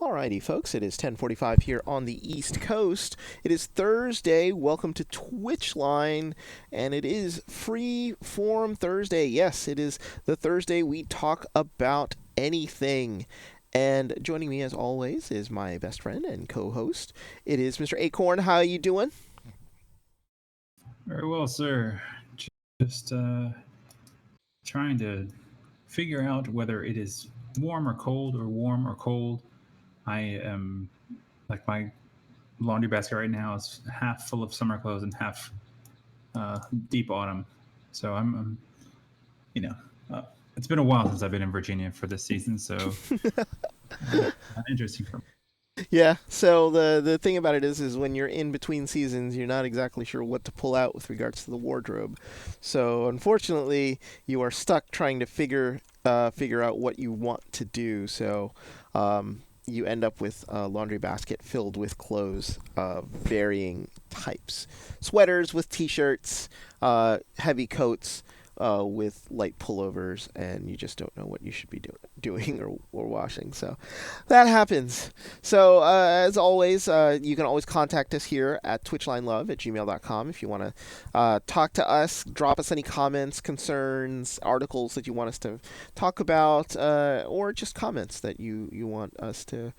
Alrighty, folks, it is 10:45 here on the East Coast. It is Thursday. Welcome to Twitch Line, and it is Freeform Thursday. Yes, it is the Thursday we talk about anything. And joining me, as always, is my best friend and co-host. It is Mr. Acorn. How are you doing? Very well, sir. Just trying to figure out whether it is warm or cold or warm or cold. I am like my laundry basket right now is half full of summer clothes and half deep autumn. So I'm you know, uh, it's been a while since I've been in Virginia for this season. So interesting for me. Yeah. So the thing about it is when you're in between seasons, you're not exactly sure what to pull out with regards to the wardrobe. So unfortunately, you are stuck trying to figure out what you want to do. So you end up with a laundry basket filled with clothes of varying types: sweaters with t-shirts, heavy coats. With light pullovers, and you just don't know what you should be doing or washing. So that happens. So, as always, you can always contact us here at twitchlinelove@gmail.com if you want to talk to us, drop us any comments, concerns, articles that you want us to talk about, or just comments that you want us to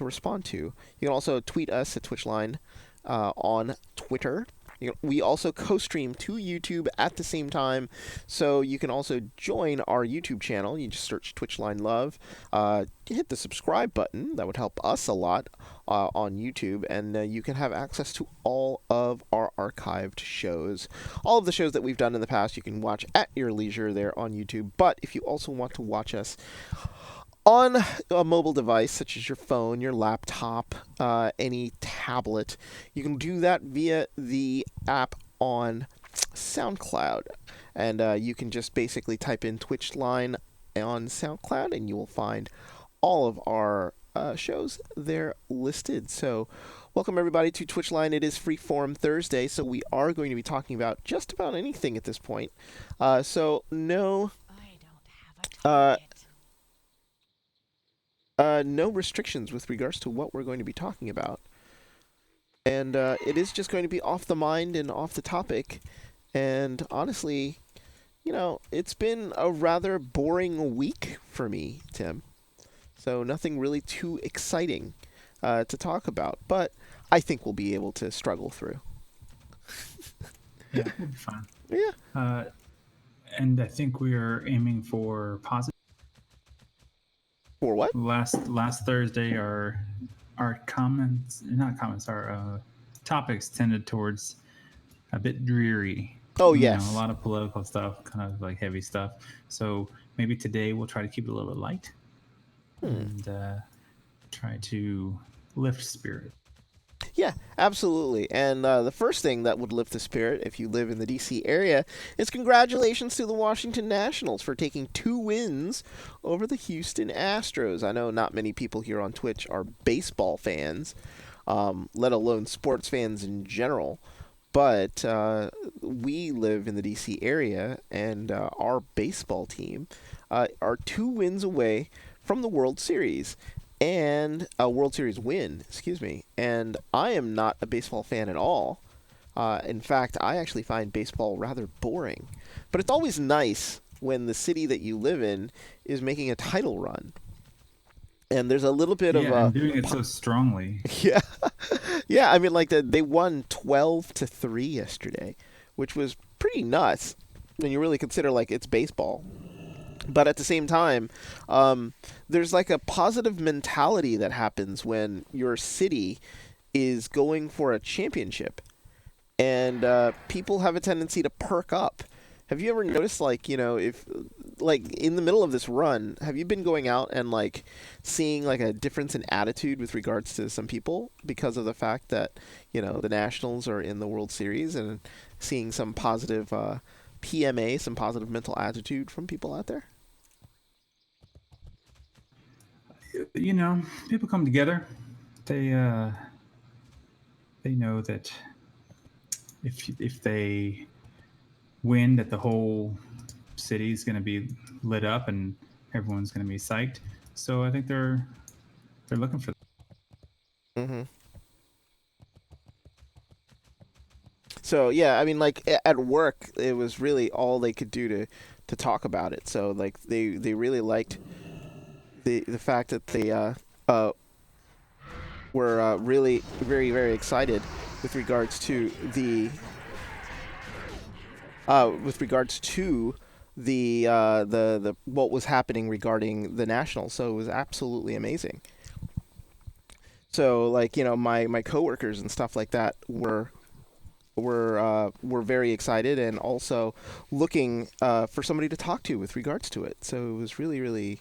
respond to. You can also tweet us at Twitchline on Twitter. We also co-stream to YouTube at the same time, so you can also join our YouTube channel. You just search Twitchline Love, hit the subscribe button. That would help us a lot on YouTube, and you can have access to all of our archived shows. All of the shows that we've done in the past, you can watch at your leisure there on YouTube. But if you also want to watch us on a mobile device such as your phone, your laptop, any tablet, you can do that via the app on SoundCloud. And you can just basically type in Twitch Line on SoundCloud, and you will find all of our shows there listed. So welcome everybody to Twitch Line. It is Freeform Thursday, so we are going to be talking about just about anything at this point. So no no restrictions with regards to what we're going to be talking about. And it is just going to be off the mind and off the topic. And honestly, it's been a rather boring week for me, Tim. So nothing really too exciting to talk about. But I think we'll be able to struggle through. Yeah, we'll be fine. Yeah. And I think we are aiming for positive. For what? Last Thursday, our comments, not comments, our topics tended towards a bit dreary. Oh, A yes. lot of political stuff, kind of like heavy stuff. So maybe today we'll try to keep it a little bit light and try to lift spirit. Yeah, absolutely. And the first thing that would lift the spirit, if you live in the D.C. area, is congratulations to the Washington Nationals for taking 2 wins over the Houston Astros. I know not many people here on Twitch are baseball fans, let alone sports fans in general. But we live in the D.C. area, and our baseball team are 2 wins away from the World Series. And a World Series win, excuse me. And I am not a baseball fan at all. In fact, I actually find baseball rather boring. But it's always nice when the city that you live in is making a title run. And there's a little bit of and doing it so strongly. Yeah. Yeah, I mean, like, they won 12-3 yesterday, which was pretty nuts when you really consider, like, it's baseball. But at the same time, there's like a positive mentality that happens when your city is going for a championship, and people have a tendency to perk up. Have you ever noticed, like, if, like, in the middle of this run, have you been going out and, like, seeing, like, a difference in attitude with regards to some people because of the fact that, the Nationals are in the World Series, and seeing some positive PMA, some positive mental attitude from people out there? People come together. They know that if they win, that the whole city is going to be lit up and everyone's going to be psyched. So I think they're looking for that. Hmm. So yeah, I mean, like at work, it was really all they could do to talk about it. So like they really liked the fact that they uh were really very excited with regards to the what was happening regarding the nationals. So it was absolutely amazing. So like my coworkers and stuff like that were very excited and also looking for somebody to talk to with regards to it. So it was really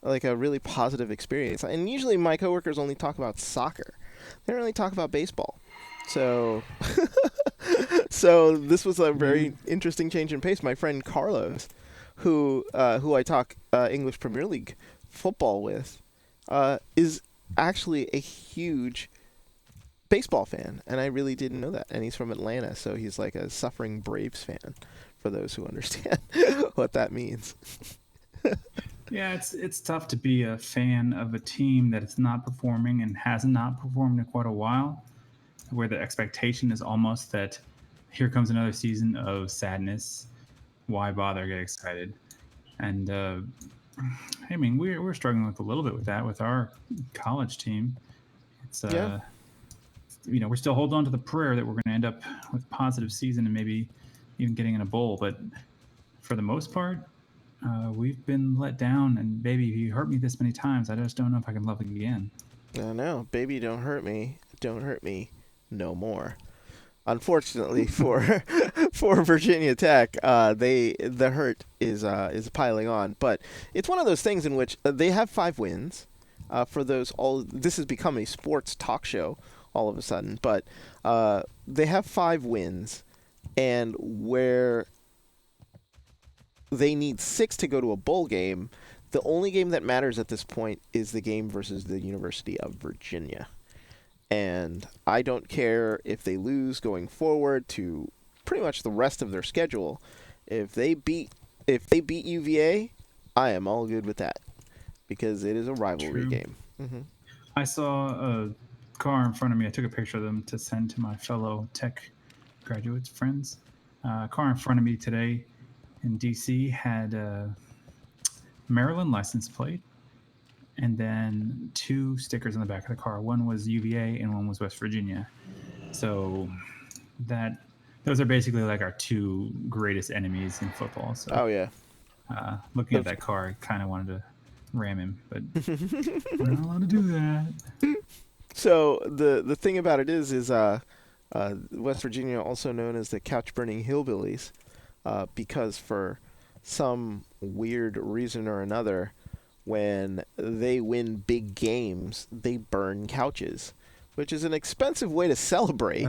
like a really positive experience. And usually my coworkers only talk about soccer. They don't really talk about baseball. So so this was a Mm. very interesting change in pace. My friend Carlos, who I talk English Premier League football with, is actually a huge baseball fan, and I really didn't know that. And he's from Atlanta, so he's like a suffering Braves fan. For those who understand what that means. Yeah, it's tough to be a fan of a team that is not performing and has not performed in quite a while, where the expectation is almost that here comes another season of sadness. Why bother? Get excited. And I mean, we're struggling with a little bit with that with our college team. It's Yeah, we're still holding on to the prayer that we're going to end up with a positive season and maybe even getting in a bowl. But for the most part, we've been let down. And baby, you hurt me this many times, I just don't know if I can love again. I know. Baby, don't hurt me, no more. Unfortunately for for Virginia Tech, the hurt is piling on. But it's one of those things in which they have 5 wins. For those all, this has become a sports talk show all of a sudden. But they have 5 wins, and where they need 6 to go to a bowl game. The only game that matters at this point is the game versus the University of Virginia. And I don't care if they lose going forward to pretty much the rest of their schedule. If they beat UVA, I am all good with that because it is a rivalry True. game. Hmm. I saw a car in front of me. I took a picture of them to send to my fellow tech graduates, friends. A car in front of me today in DC had a Maryland license plate and then 2 stickers on the back of the car. One was UVA and one was West Virginia. So that those are basically like our two greatest enemies in football. So Oh yeah. looking at Those- that car, I kind of wanted to ram him, but we're not allowed to do that. So the thing about it is West Virginia, also known as the couch burning hillbillies, because for some weird reason or another, when they win big games, they burn couches, which is an expensive way to celebrate.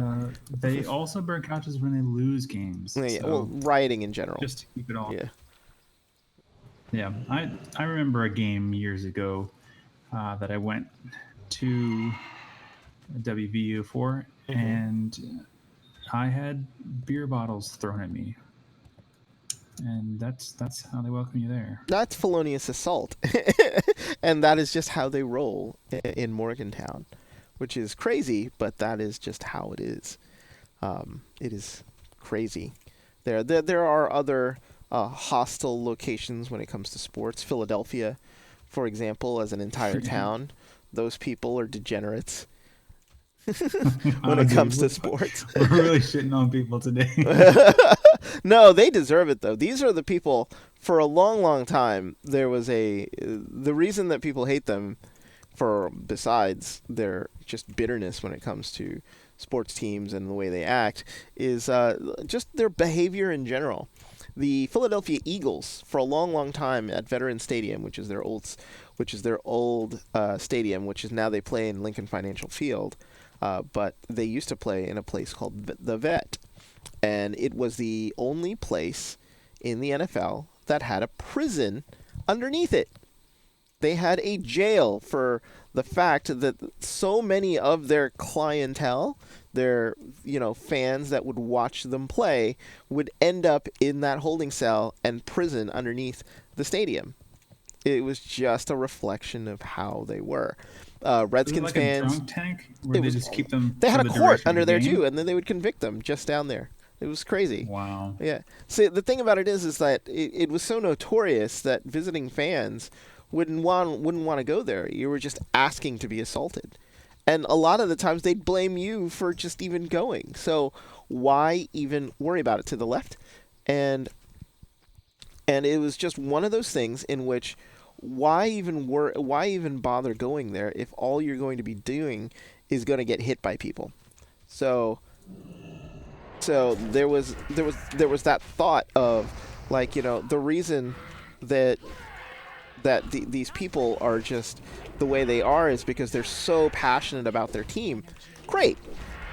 They also burn couches when they lose games. Yeah, well, So rioting in general. just to keep it all. Yeah. Yeah, I remember a game years ago that I went to WVU for, Hmm. and I had beer bottles thrown at me, and that's how they welcome you there. That's felonious assault, and that is just how they roll in Morgantown, which is crazy, but that is just how it is. It is crazy. There are other hostile locations when it comes to sports. Philadelphia, for example, as an entire Yeah. town, those people are degenerates when Wow, it dude, comes to sports. we're really shitting on people today. No, they deserve it though. These are the people. For a long time, there was the reason that people hate them, for besides their just bitterness when it comes to sports teams and the way they act, is just their behavior in general. The Philadelphia Eagles, for a long time at Veterans Stadium, which is their old stadium, which is now they play in Lincoln Financial Field, but they used to play in a place called the Vet, and it was the only place in the NFL that had a prison underneath it. They had a jail for the fact that so many of their clientele, their fans that would watch them play, would end up in that holding cell and prison underneath the stadium. It was just a reflection of how they were. Was it Redskins like a fans, drunk tank where it they was. just keep them They had for a the court duration of under the there too, game? and then they would convict them just down there. It was crazy. Wow. Yeah. See, the thing about it is that it was so notorious that visiting fans wouldn't want to go there. You were just asking to be assaulted, and a lot of the times they'd blame you for just even going. So why even worry about it to the left? And it was just one of those things in which why even bother going there if all you're going to be doing is going to get hit by people. So there was that thought of, like, the reason that these people are just the way they are is because they're so passionate about their team. Great,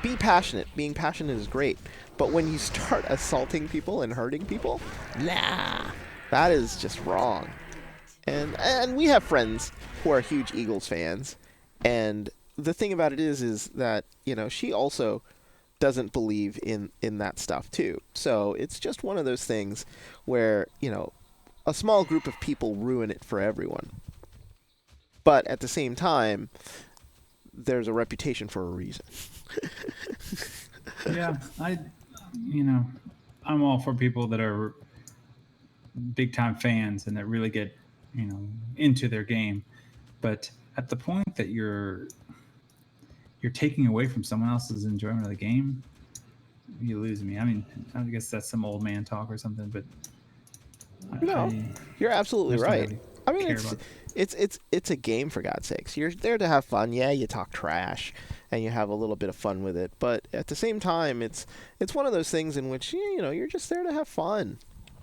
be passionate. Being passionate is great, but when you start assaulting people and hurting people, nah, that is just wrong. And we have friends who are huge Eagles fans, and the thing about it is that she also doesn't believe in that stuff too. So it's just one of those things where a small group of people ruin it for everyone. But at the same time, there's a reputation for a reason. Yeah, you know, I'm all for people that are big time fans and that really get, into their game. But at the point that you're taking away from someone else's enjoyment of the game, you lose me. I mean, I guess that's some old man talk or something, but No, I you're I absolutely just don't right. really I mean, care it's about. it's it's it's a game, for God's sakes. You're there to have fun. Yeah, you talk trash and you have a little bit of fun with it, but at the same time, it's one of those things in which you're just there to have fun.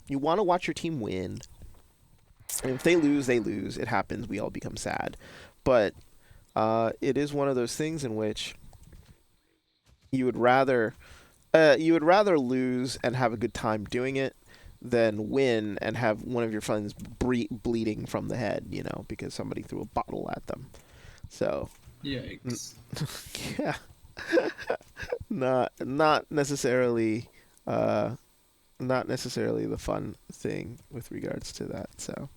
You want to watch your team win. And if they lose, they lose. It happens. We all become sad, but it is one of those things in which you would rather lose and have a good time doing it than win and have one of your friends bleeding from the head, because somebody threw a bottle at them. So, Yikes. yeah, not necessarily not necessarily the fun thing with regards to that. So,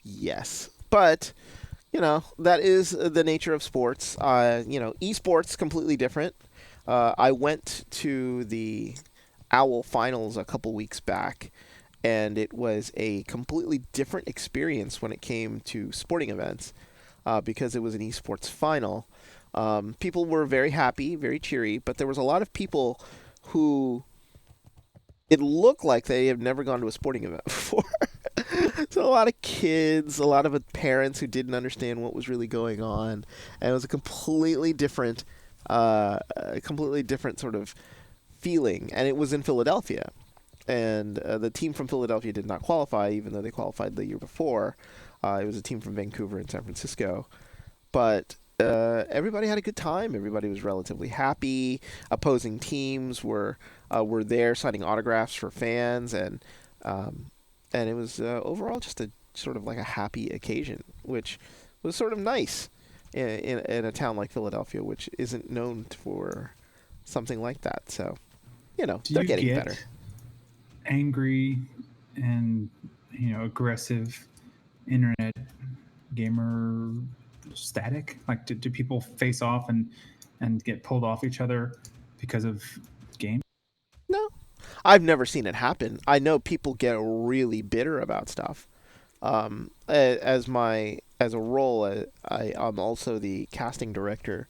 yes, but that is the nature of sports. Esports completely different. I went to the Owl Finals a couple weeks back, and it was a completely different experience when it came to sporting events, because it was an esports final. People were very happy, very cheery, but there was a lot of people who it looked like they have never gone to a sporting event before. So a lot of kids, a lot of parents who didn't understand what was really going on, and it was a completely different sort of feeling. And it was in Philadelphia, and the team from Philadelphia did not qualify, even though they qualified the year before. It was a team from Vancouver and San Francisco, but everybody had a good time. Everybody was relatively happy. Opposing teams were there signing autographs for fans, and it was overall just a sort of like a happy occasion, which was sort of nice in a town like Philadelphia, which isn't known for something like that. So, Do they're you getting better. get angry and aggressive internet gamer static? Like, do people face off and get pulled off each other because of games? No, I've never seen it happen. I know people get really bitter about stuff. As a role, I'm also the casting director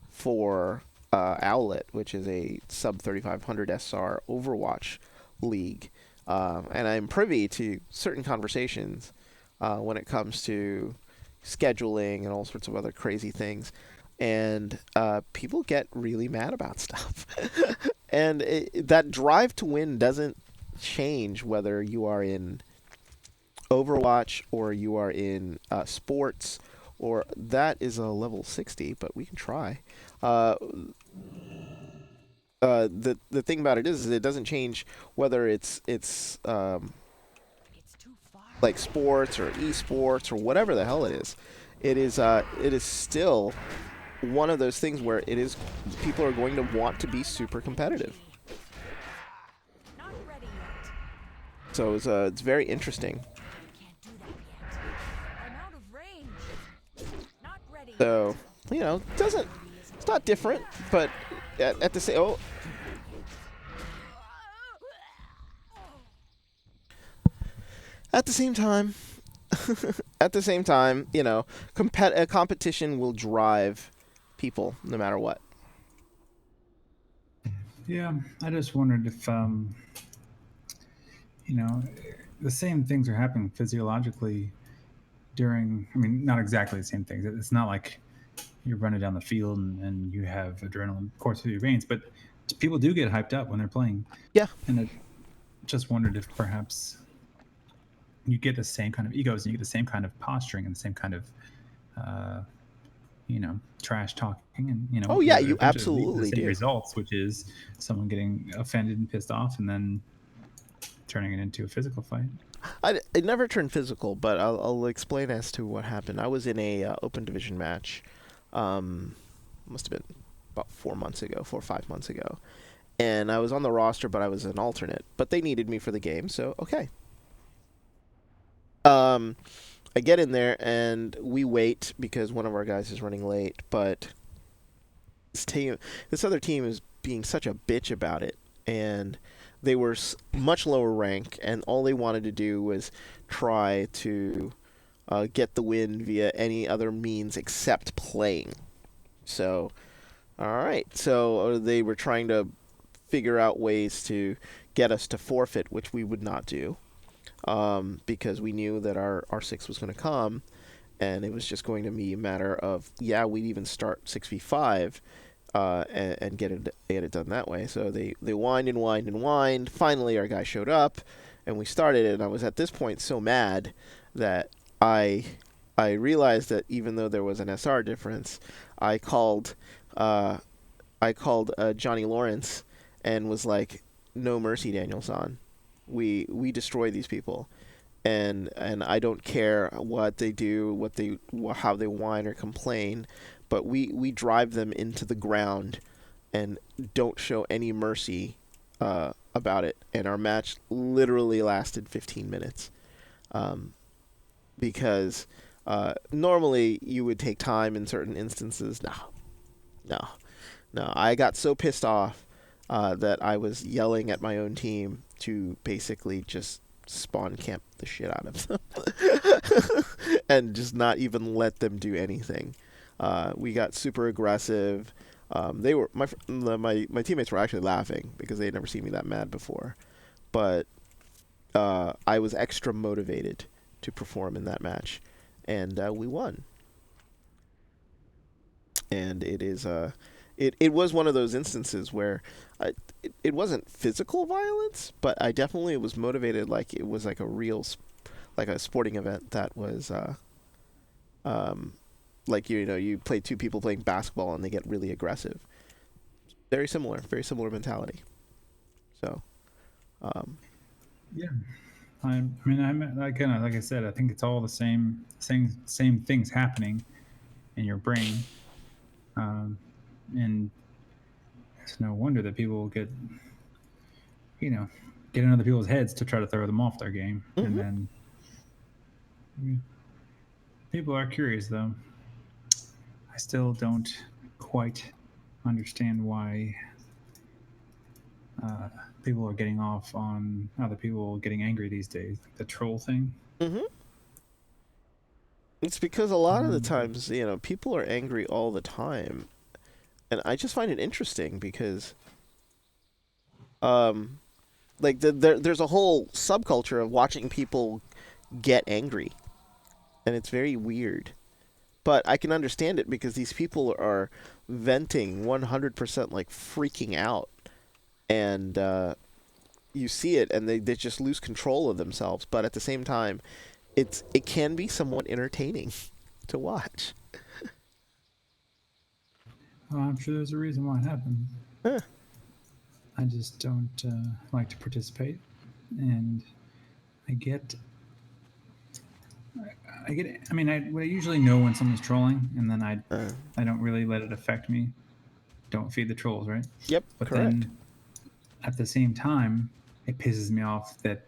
for Owlet, which is a sub 3500 SR Overwatch league, and I'm privy to certain conversations when it comes to scheduling and all sorts of other crazy things. And people get really mad about stuff. And that drive to win doesn't change whether you are in Overwatch or you are in sports, or that is a level 60, but we can try. Uh, the thing about it is it doesn't change whether it's like sports or esports or whatever the hell it is. It is still one of those things where it is people are going to want to be super competitive. So it's very interesting. So, doesn't it's not different, but at the same at the same time, at the same time, a competition will drive people no matter what. Yeah, I just wondered if you know, the same things are happening physiologically during. I mean, not exactly the same things. It's not like you're running down the field and you have adrenaline course through your veins, but people do get hyped up when they're playing, Yeah. and I just wondered if perhaps you get the same kind of egos and you get the same kind of posturing and the same kind of uh, trash talking, and Oh yeah, you eventually lead to the absolutely same do. results, which is someone getting offended and pissed off and then turning it into a physical fight. It never turned physical, but I'll explain as to what happened. I was in a open division match, um, must have been about 4 months ago, 4 or 5 months ago, and I was on the roster, but I was an alternate. But they needed me for the game, so okay. Um, I get in there and we wait because one of our guys is running late, but this other team is being such a bitch about it, and they were much lower rank, and all they wanted to do was try to get the win via any other means except playing. So, all right. So they were trying to figure out ways to get us to forfeit, which we would not do, because we knew that our R6 was going to come, and it was just going to be a matter of, yeah, we'd even start 6v5 and get it done that way. So they whined and whined and whined. Finally, our guy showed up, and we started it. And I was at this point so mad that I I realized that even though there was an SR difference, I called uh, Johnny Lawrence and was like, "No mercy, Daniel-san. We destroy these people." And I don't care what they do, how they whine or complain, but we drive them into the ground and don't show any mercy about it. And our match literally lasted 15 minutes, um, because normally you would take time in certain instances. No, no, no. I got so pissed off that I was yelling at my own team to basically just spawn camp the shit out of them and just not even let them do anything. We got super aggressive. They were my teammates were actually laughing because they had never seen me that mad before, but I was extra motivated to perform in that match, and we won. And it was one of those instances where it wasn't physical violence, but I definitely was motivated like it was like a real like a sporting event that was um, like you play two people playing basketball and they get really aggressive. Very similar mentality. So um, Yeah, I'm again, like I said, I think it's all the same things happening in your brain, um, and it's no wonder that people you know, get in other people's heads to try to throw them off their game, and mhm. then people are curious though. I still don't quite understand why uh, people are getting off on other people getting angry these days. Like the troll thing. Mhm. It's because a lot of the Um, times, people are angry all the time, and I just find it interesting because um, like there's a whole subculture of watching people get angry, and it's very weird. But I can understand it because these people are venting 100%, like freaking out, and you see it, and they just lose control of themselves. But at the same time, it can be somewhat entertaining to watch. well, I'm sure there's a reason why it happened. Huh. I just don't like to participate, and I get, I get. I mean, I usually know when someone's trolling, and then Uh, I don't really let it affect me. Don't feed the trolls, right? yep, But correct. then at the same time, it pisses me off that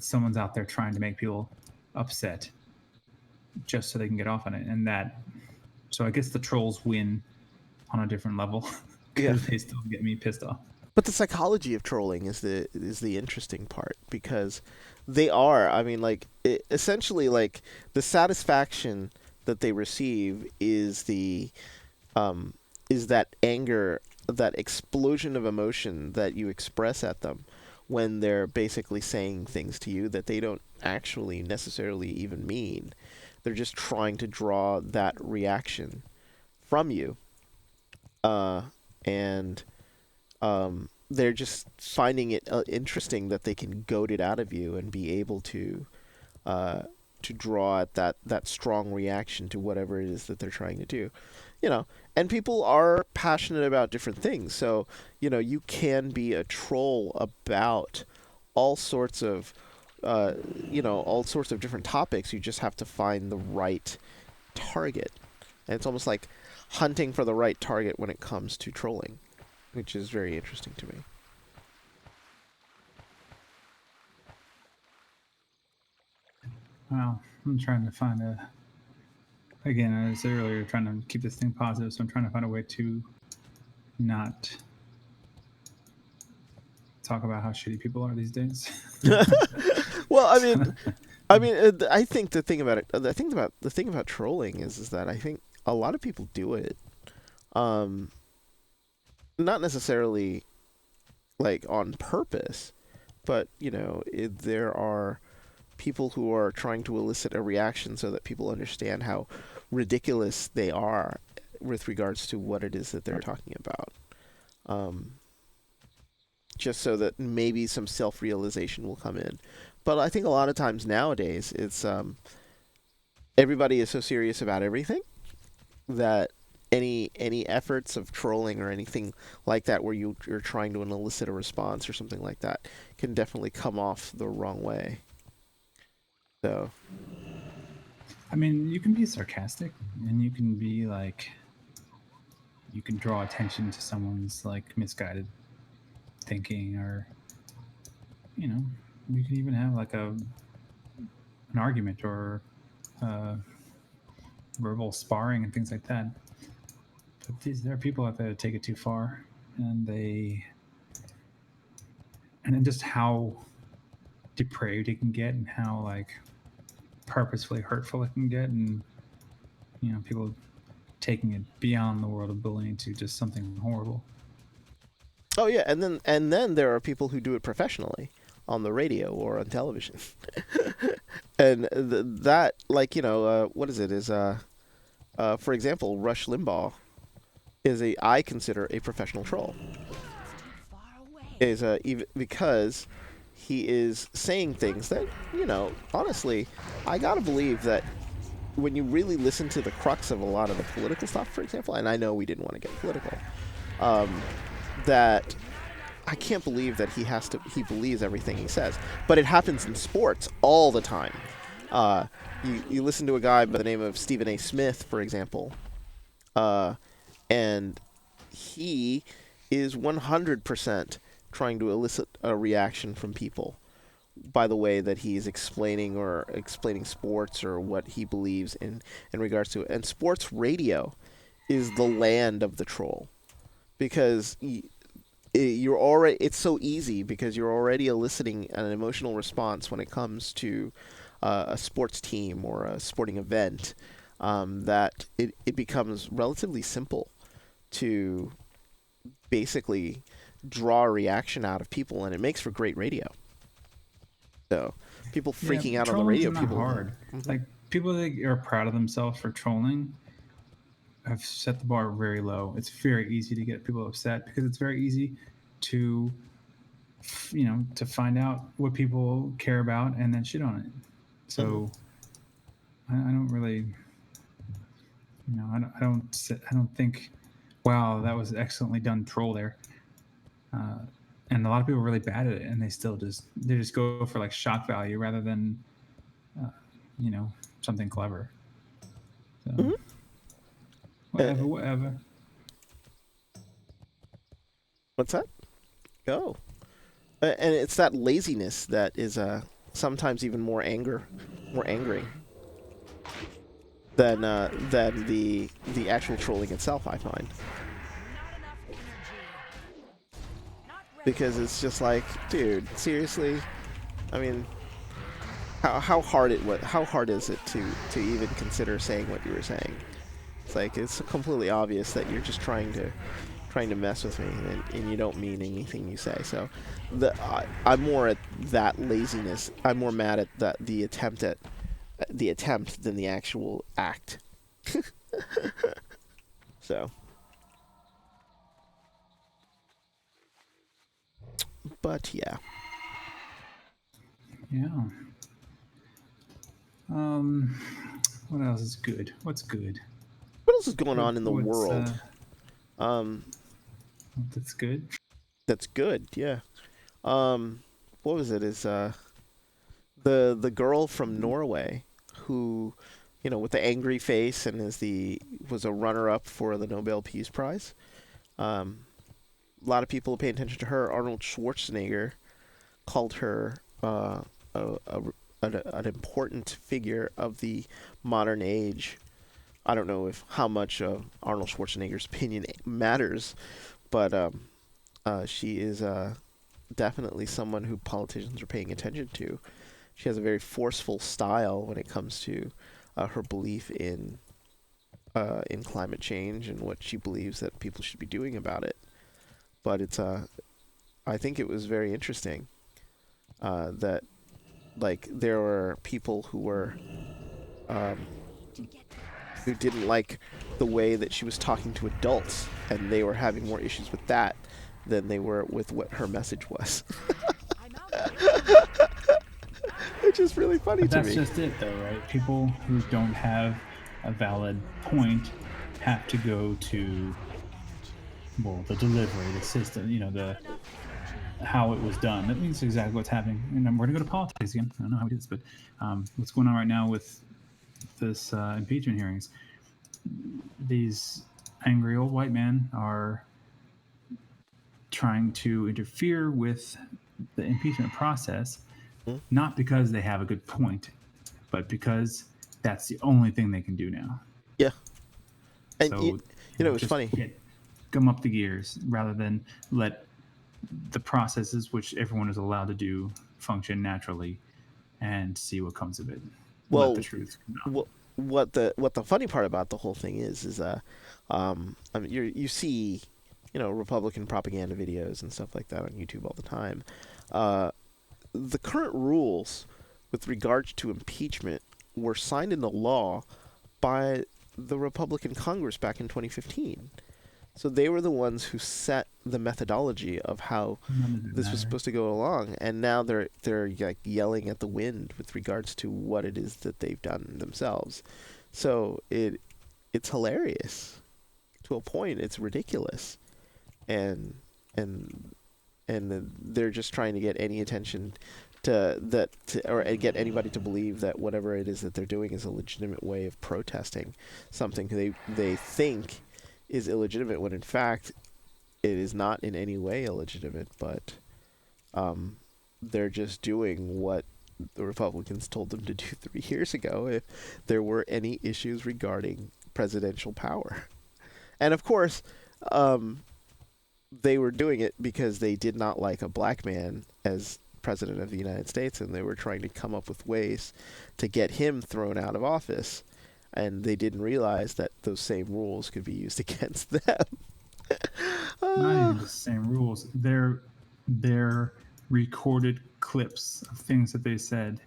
someone's out there trying to make people upset just so they can get off on it, and that So I guess the trolls win on a different level Yeah. because they still get me pissed off. But the psychology of trolling is the interesting part because they are. I mean, like essentially, like the satisfaction that they receive um, is that anger, that explosion of emotion that you express at them when they're basically saying things to you that they don't actually necessarily even mean. They're just trying to draw that reaction from you, and they're just finding it interesting that they can goad it out of you and be able uh, to draw at that strong reaction to whatever it is that they're trying to do. You know, and people are passionate about different things. So, you can be a troll about all sorts of, all sorts of different topics. You just have to find the right target. And it's almost like hunting for the right target when it comes to trolling, which is very interesting to me. Well, I'm trying to find a. Again, as I said earlier, trying to keep this thing positive, so I'm trying to find a way to not talk about how shitty people are these days. Well, I think the thing about it, the thing about trolling is that I think a lot of people do it, um, not necessarily like on purpose, but there are people who are trying to elicit a reaction so that people understand how ridiculous they are with regards to what it is that they're talking about. Um, just so that maybe some self-realization will come in. But I think a lot of times nowadays it's everybody is so serious about everything that any efforts of trolling or anything like that where you're trying to elicit a response or something like that can definitely come off the wrong way. So I mean, you can be sarcastic and you can be like, you can draw attention to someone's like misguided thinking, or you know, you can even have like an argument or uh, verbal sparring and things like that. But there are people out there that take it too far, and and then just how depraved it can get, and how like purposefully hurtful it can get, and people taking it beyond the world of bullying to just something horrible. oh yeah, and then there are people who do it professionally on the radio or on television. And that, like, what is it, is for example, Rush Limbaugh is a I consider a professional troll. Is even because he is saying things that, honestly, I gotta believe that when you really listen to the crux of a lot of the political stuff, for example, and I know we didn't want to get political, um, that I can't believe that he believes everything he says. But it happens in sports all the time. Uh, you listen to a guy by the name of Stephen A. Smith, for example, uh, and he is 100% trying to elicit a reaction from people by the way that he's explaining sports or what he believes in regards to it. And sports radio is the land of the troll because it's so easy because you're already eliciting an emotional response when it comes to a sports team or a sporting event, that it becomes relatively simple to basically draw a reaction out of people, and it makes for great radio. So people Yeah, freaking out on the trolling's radio, not people. hard. Mhm. Like people that are proud of themselves for trolling have set the bar very low. It's very easy to get people upset because it's very easy to to find out what people care about and then shit on it. Mhm. So I don't really, I don't think, wow, that was excellently done troll there. Uh, and a lot of people are really bad at it, and they just go for like shock value rather than uh, you know something clever. So Mhm. Uh, whatever, whatever. what's that? Oh, and it's that laziness that is sometimes even more angering. than the actual trolling itself. I find, because it's just like, dude, seriously. I mean, how hard how hard is it to even consider saying what you were saying? It's like it's completely obvious that you're just trying to mess with me, and you don't mean anything you say. So, I'm more at that laziness. I'm more mad at the attempt than the actual act. So, but yeah. Yeah. Um, what else is good? What's good? What else is going on in the What's world? Um, that's good? that's good. Yeah. Um, what was it? Is the girl from Norway who, with the angry face and was a runner up for the Nobel Peace Prize. Um, a lot of people pay attention to her. Arnold Schwarzenegger called her a, a, an important figure of the modern age. I don't know if how much Arnold Schwarzenegger's opinion matters, but she is definitely someone who politicians are paying attention to. She has a very forceful style when it comes to her belief in climate change and what she believes that people should be doing about it. But I think it was very interesting that like there were people um, who didn't like the way that she was talking to adults, and they were having more issues with that than they were with what her message was, which is really funny But to that's me. just it, though, right? People who don't have a valid point have to go to, well, the delivery, the system, the how it was done. That means exactly what's happening. And we're going to go to politics again. I don't know how it is, but what's going on right now with this impeachment hearings? These angry old white men are trying to interfere with the impeachment process, Hmm? not because they have a good point, but because that's the only thing they can do now. Yeah, and So, it's just funny. gum up the gears rather than let the processes which everyone is allowed to do function naturally and see what comes of it. Let the Well, truth come out. what the funny part about the whole thing is I mean you see, Republican propaganda videos and stuff like that on YouTube all the time. Uh, the current rules with regards to impeachment were signed into law by the Republican Congress back in 2015. So they were the ones who set the methodology of how None of it this was matter. supposed to go along, and now they're like yelling at the wind with regards to what it is that they've done themselves. So it's hilarious to a point. It's ridiculous, and and they're just trying to get any attention or get anybody to believe that whatever it is that they're doing is a legitimate way of protesting something they think is illegitimate, when in fact it is not in any way illegitimate, but um, they're just doing what the Republicans told them to do 3 years ago if there were any issues regarding presidential power. And of course, um, they were doing it because they did not like a black man as president of the United States, and they were trying to come up with ways to get him thrown out of office. And they didn't realize that those same rules could be used against them. Not uh, even just the same rules. They're recorded clips of things that they said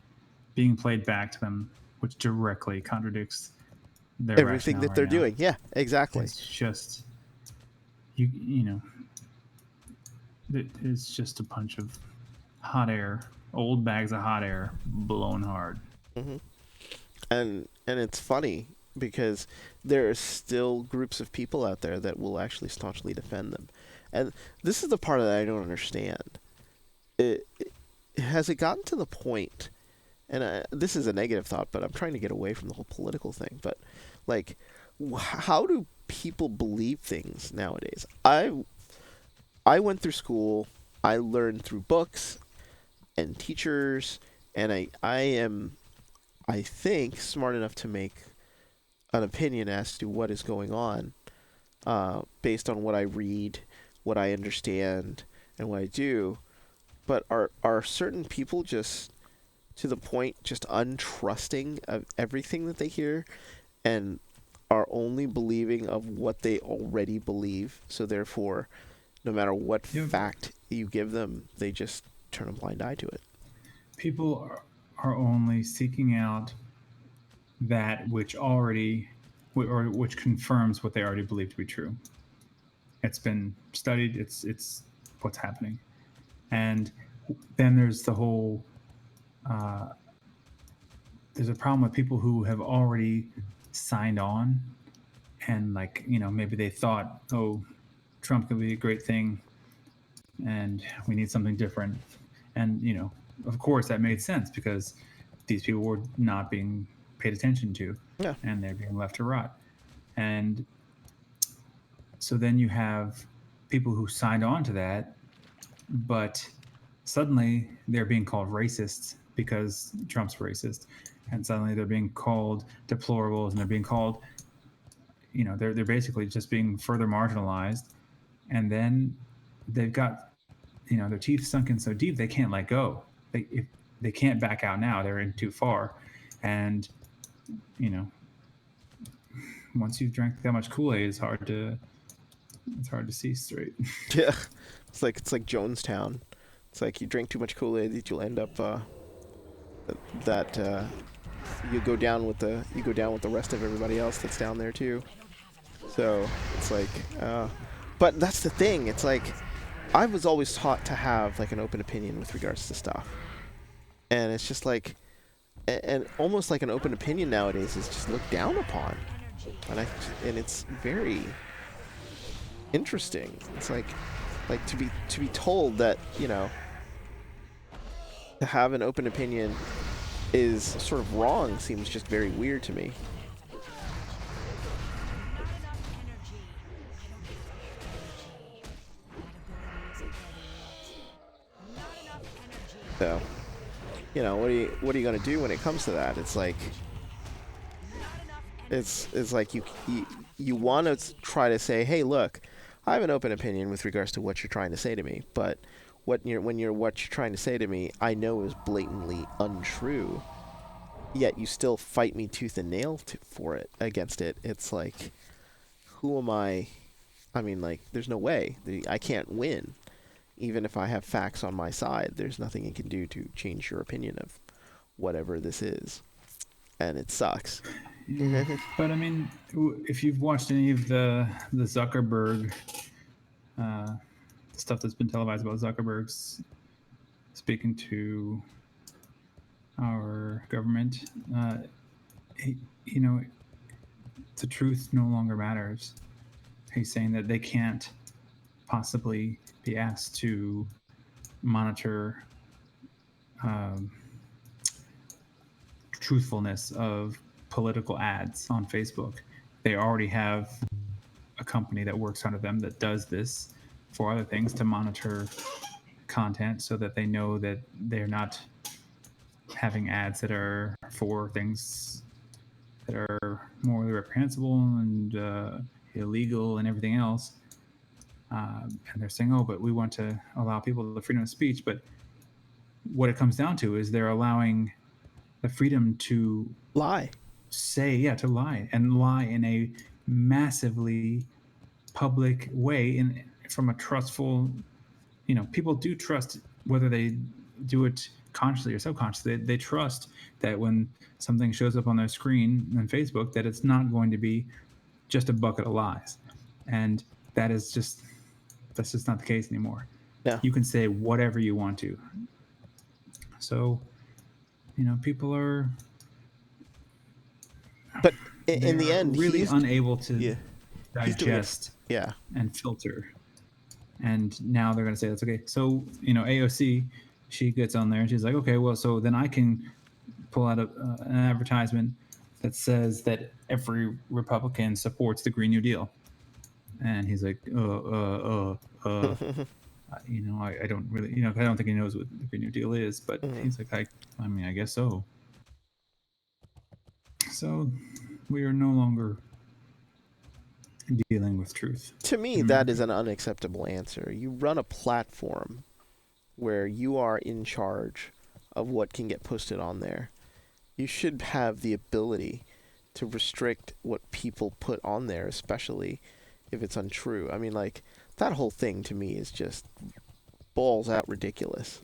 being played back to them, which directly contradicts their Everything rationale that right they're now. doing. Yeah, exactly. It's just you know it's just a bunch of hot air, old bags of hot air blowing hard. Hmm. And it's funny because there are still groups of people out there that will actually staunchly defend them. And this is the part that I don't understand. Has it gotten to the point, and this is a negative thought, but I'm trying to get away from the whole political thing, but like, how do people believe things nowadays? I went through school, I learned through books and teachers, and I think smart enough to make an opinion as to what is going on based on what I read, what I understand, and what I do. But are certain people just to the point just untrusting of everything that they hear and are only believing of what they already believe? So therefore, no matter what Yep. fact you give them, they just turn a blind eye to it. People are only seeking out that which already or which confirms what they already believe to be true. It's been studied. It's what's happening, and then there's the whole. There's a problem with people who have already signed on, and like maybe they thought, oh, Trump could be a great thing, and we need something different, and of course that made sense because these people were not being paid attention to, Yeah. and they're being left to rot, and so then you have people who signed on to that, but suddenly they're being called racists because Trump's racist, and suddenly they're being called deplorables, and they're being called, they're basically just being further marginalized, and then they've got their teeth sunk in so deep they can't let go. They can't back out now. They're in too far, and you know once you've drank that much Kool Aid, it's hard to see straight. Yeah. It's like Jonestown. It's like you drink too much Kool-Aid that you'll end up that you go down with the rest of everybody else that's down there too. So it's like, but that's the thing. It's like I was always taught to have like an open opinion with regards to stuff, and it's just like, and almost like an open opinion nowadays is just looked down upon, and and it's very interesting. It's like to be told that to have an open opinion is sort of wrong seems just very weird to me. So, what are you gonna do when it comes to that? It's like it's like you want to try to say, hey, look, I have an open opinion with regards to what you're trying to say to me, but what you're trying to say to me, I know is blatantly untrue. Yet you still fight me tooth and nail for it against it. It's like, who am I? I mean, like, there's no way I can't win. Even if I have facts on my side, there's nothing you can do to change your opinion of whatever this is, and it sucks. Yeah, but I mean, if you've watched any of the Zuckerberg stuff that's been televised about Zuckerberg's speaking to our government, he, you know, the truth no longer matters. He's saying that they can't possibly be asked to monitor um, truthfulness of political ads on Facebook. They already have a company that works under them that does this for other things to monitor content so that they know that they're not having ads that are for things that are morally reprehensible and illegal and everything else. And they're saying, oh, but we want to allow people the freedom of speech. But what it comes down to is they're allowing the freedom to Lie. say, yeah, to lie and lie in a massively public way and from a trustful, people do trust whether they do it consciously or subconsciously. They trust that when something shows up on their screen on Facebook, that it's not going to be just a bucket of lies. And that is just, that's just not the case anymore. Yeah. You can say whatever you want to. So, people are, But in the they're end, really unable to yeah, he's doing it. digest Yeah. and filter. And now they're going to say that's okay. So, AOC, she gets on there and she's like, okay, well, so then I can pull out an advertisement that says that every Republican supports the Green New Deal. And he's like, I don't really, I don't think he knows what the Green New Deal is, but Mhm. he's like, I mean, I guess so. So we are no longer dealing with truth To in me, that is America. an unacceptable answer. You run a platform where you are in charge of what can get posted on there. You should have the ability to restrict what people put on there, especially if it's untrue. I mean, like, that whole thing to me is just balls out ridiculous.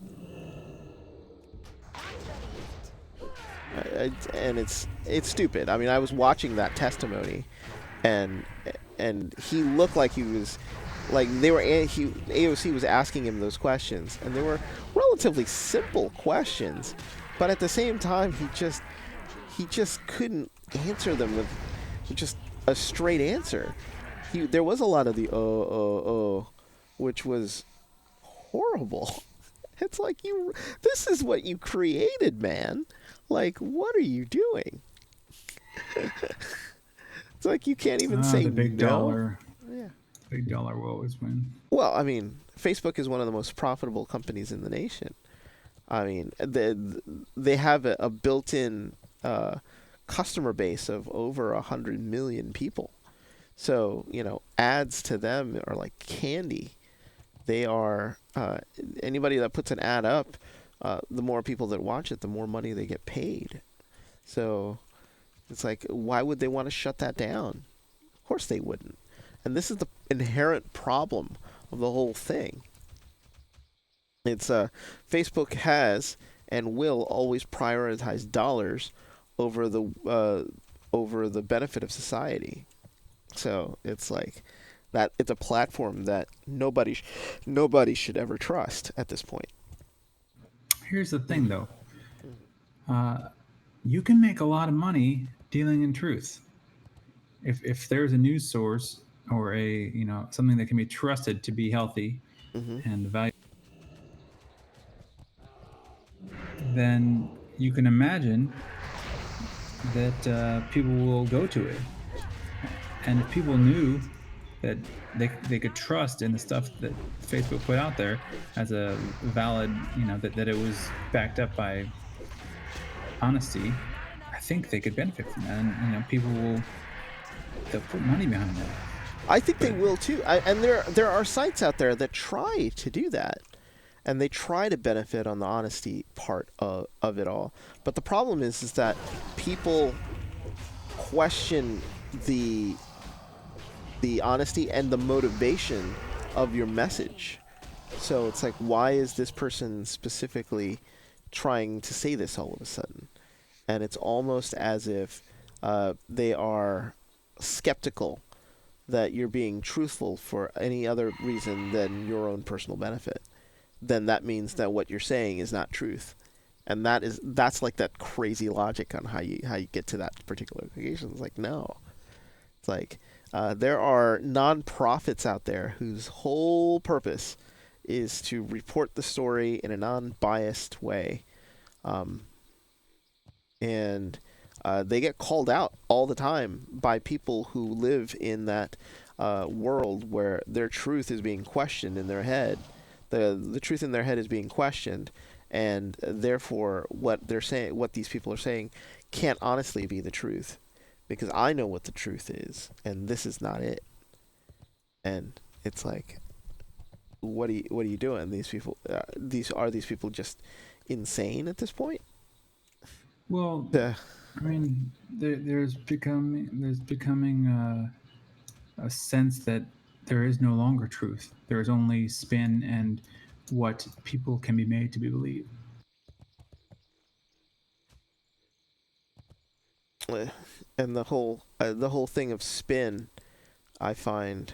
And it's stupid. I mean, I was watching that testimony, and he looked like he was like they were he AOC was asking him those questions, and they were relatively simple questions, but at the same time, he just couldn't answer them with just a straight answer. There was a lot of the which was horrible. It's like this is what you created, man. Like, what are you doing? It's like you can't even say The no. Yeah. big dollar will always win. Well, I mean, Facebook is one of the most profitable companies in the nation. I mean, they have a built-in customer base of over 100 million people. So ads to them are like candy. They are anybody that puts an ad up, the more people that watch it, the more money they get paid. So it's like, why would they want to shut that down? Of course they wouldn't. And this is the inherent problem of the whole thing. It's Facebook has and will always prioritize dollars over the benefit of society. So it's like that. It's a platform that nobody should ever trust at this point. Here's the thing, though. You can make a lot of money dealing in truth. If there's a news source or something that can be trusted to be healthy Mm-hmm. and valuable, then you can imagine that people will go to it. And if people knew that they could trust in the stuff that Facebook put out there as a valid, that it was backed up by honesty, I think they could benefit from that. And they'll put money behind that. I think they But will too. And there are sites out there that try to do that, and they try to benefit on the honesty part of it all. But the problem is that people question the the honesty and the motivation of your message. So it's like, why is this person specifically trying to say this all of a sudden? And it's almost as if they are skeptical that you're being truthful for any other reason than your own personal benefit. Then that means that what you're saying is not truth. And that's like that crazy logic on how you get to that particular conclusion. It's like, no. It's like there are nonprofits out there whose whole purpose is to report the story in a non-biased way, um, and they get called out all the time by people who live in that world where their truth is being questioned in their head. The truth in their head is being questioned, and therefore what they're saying, what these people are saying, can't honestly be the truth, because I know what the truth is, and this is not it. And it's like, what are you doing? These people, these people just insane at this point? well, Uh, I mean, there's becoming a sense that there is no longer truth. There is only spin and what people can be made to believe. and the whole thing of spin, I find,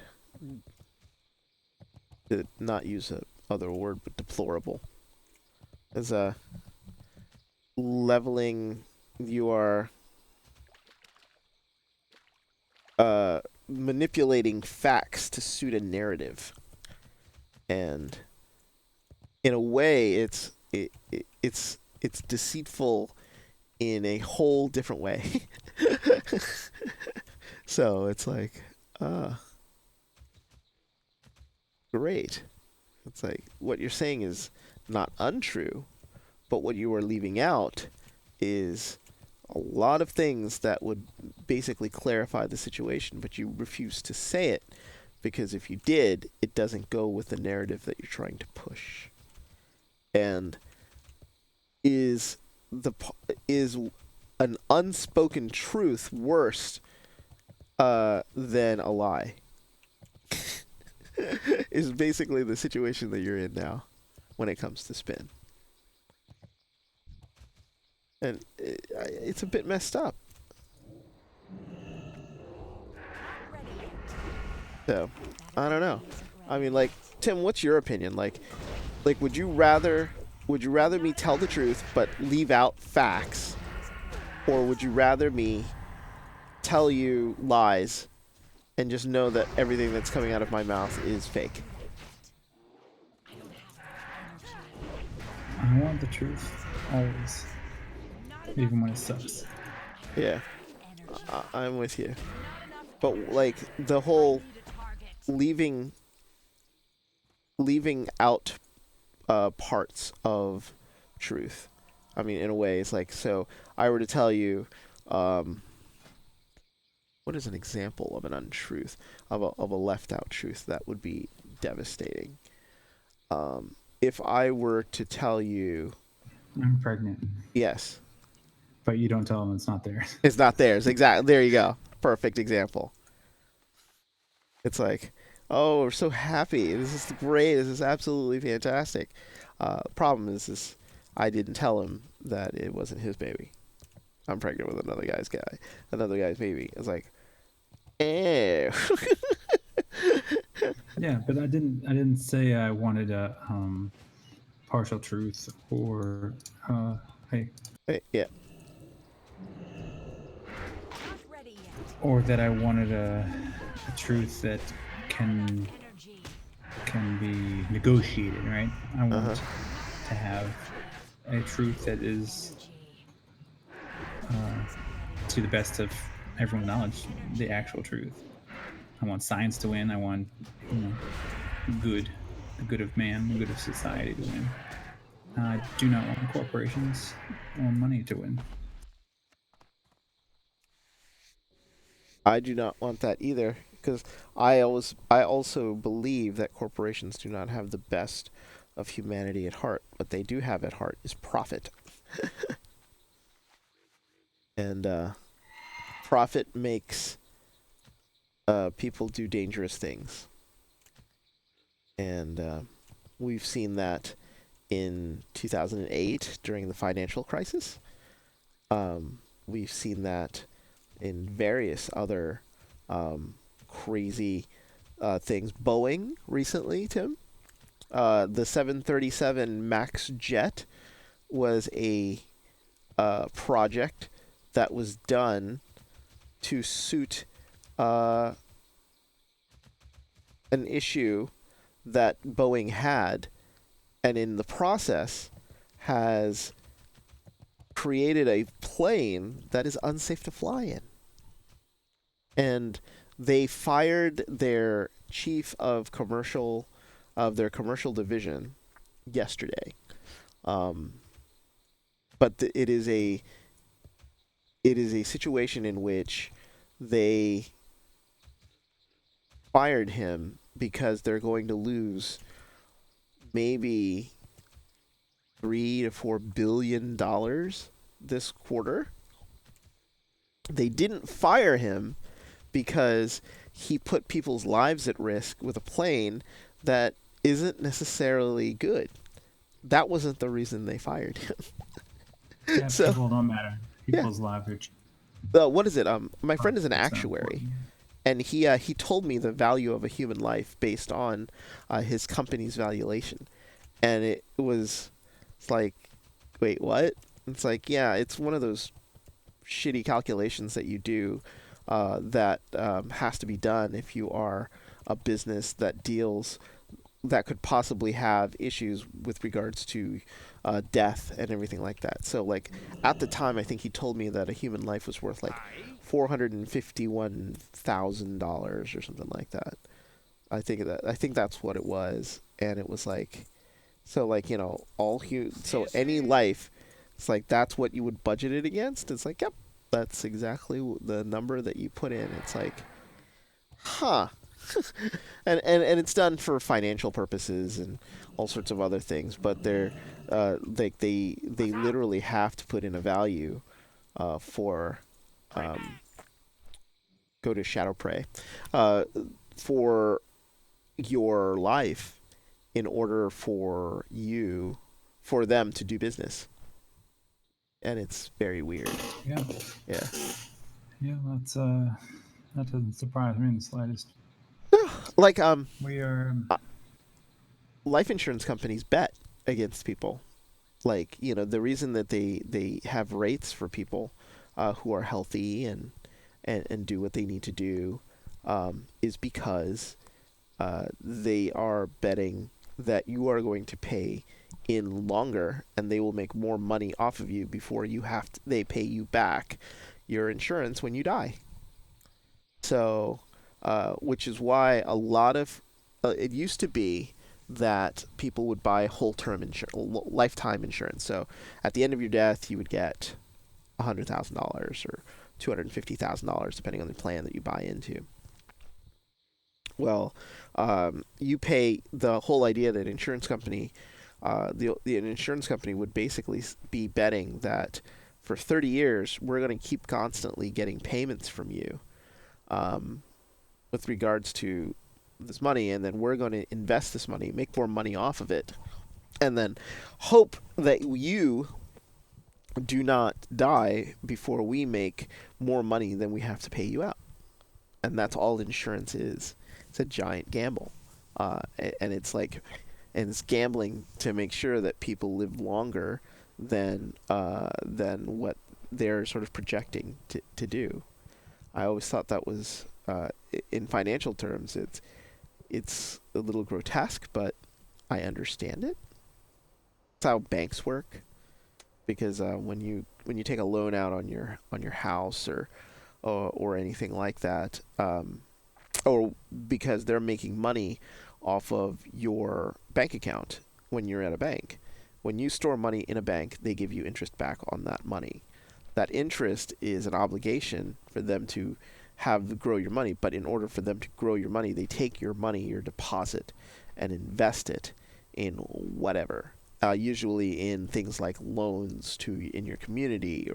to not use a other word, but deplorable, as a leveling. You are manipulating facts to suit a narrative, and in a way, it's deceitful in a whole different way. So it's like, ah, great. It's like what you're saying is not untrue, but what you are leaving out is a lot of things that would basically clarify the situation, but you refuse to say it because if you did, it doesn't go with the narrative that you're trying to push. And is the is an unspoken truth worse than a lie? Is basically the situation that you're in now when it comes to spin. And it's a bit messed up. So, I don't know. I mean, like, Tim, what's your opinion? Like, would you rather me tell the truth but leave out facts, or would you rather me tell you lies and just know that everything that's coming out of my mouth is fake? I want the truth always, even when it sucks. Yeah, I'm with you. But like the whole leaving leaving out parts of truth. I mean, in a way, it's like, so I were to tell you, um, what is an example of an untruth, of a left out truth that would be devastating? If I were to tell you, I'm pregnant, yes, but you don't tell them it's not there. it's not theirs. Exactly. There you go. Perfect example. It's like, oh, we're so happy. This is great. This is absolutely fantastic. Problem is I didn't tell him that it wasn't his baby. I'm pregnant with another guy's baby. It's like, eh. Yeah, but I didn't say I wanted a partial truth or hey, Yeah. or that I wanted a truth that can can be negotiated, right? I Uh huh. want to have a truth that is to the best of everyone's knowledge, the actual truth. I want science to win. I want, you know, good, the good of man, the good of society to win. I do not want corporations or money to win. I do not want that either because I also believe that corporations do not have the best of humanity at heart. What they do have at heart is profit, and profit makes people do dangerous things, and we've seen that in 2008 during the financial crisis. We've seen that in various other crazy things. Boeing recently, Tim, the 737 Max jet was a project that was done to suit uh, an issue that Boeing had, and in the process has created a plane that is unsafe to fly in. And they fired their chief of their commercial division yesterday. Um, but it is a situation in which they fired him because they're going to lose maybe $3 to $4 billion this quarter. They didn't fire him because he put people's lives at risk with a plane that isn't necessarily good. That wasn't the reason they fired him. Yeah, So people don't matter. yeah, People's lives are what is it? My friend is an profits are actuary, important. and he told me the value of a human life based on his company's valuation, and it's like, wait, what? It's like, yeah, it's one of those shitty calculations that you do that has to be done if you are a business that could possibly have issues with regards to death and everything like that. So, like, at the time, I think he told me that a human life was worth like $451,000 or something like that. I think that's what it was, and it was like, so like, so any life, it's like that's what you would budget it against. It's like, yep, That's exactly the number that you put in. It's like, huh. And it's done for financial purposes and all sorts of other things, but like they literally have to put in a value for um, go to shadow prey uh, for your life in order for them to do business, and it's very weird. Yeah, Yeah. yeah, that doesn't surprise me in the slightest. Like We are, uh, life insurance companies bet against people. Like, the reason that they have rates for people who are healthy and do what they need to do is because they are betting that you are going to pay in longer, and they will make more money off of you before they pay you back your insurance when you die. So, which is why a lot of it used to be that people would buy whole term insurance, lifetime insurance. So, at the end of your death, you would get $100,000 or $250,000, depending on the plan that you buy into. Well, you pay the whole idea that an insurance company would basically be betting that for 30 years we're going to keep constantly getting payments from you um, with regards to this money, and then we're going to invest this money, make more money off of it, and then hope that you do not die before we make more money than we have to pay you out. And that's all insurance is. It's a giant gamble, and it's like, and it's gambling to make sure that people live longer than what they're sort of projecting to do. I always thought that was in financial terms, it's a little grotesque, but I understand it. It's how banks work, because when you take a loan out on your house or anything like that, or because they're making money off of your bank account when you're at a bank. When you store money in a bank, they give you interest back on that money. That interest is an obligation for them to have grow your money, but in order for them to grow your money, they take your money, your deposit, and invest it in whatever. Usually in things like loans to in your community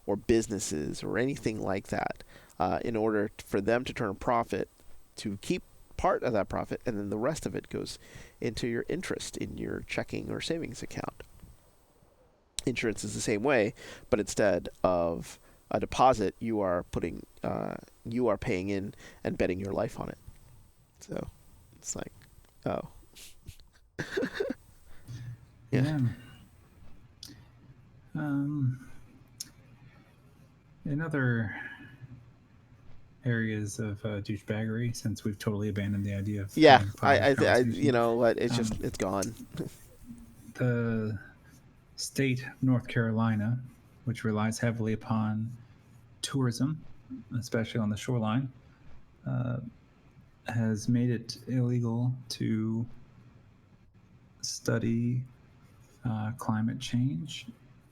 or businesses or anything like that. In order for them to turn a profit, to keep part of that profit, and then the rest of it goes into your interest in your checking or savings account. Insurance is the same way, but instead of a deposit, you are paying in and betting your life on it. So it's like, oh yeah, yeah. Um, in other areas of douchebaggery, since we've totally abandoned the idea of yeah. having fun I, with this you conversation, know what? It's just um, it's gone. the state of North Carolina, which relies heavily upon tourism, especially on the shoreline, uh, has made it illegal to study climate change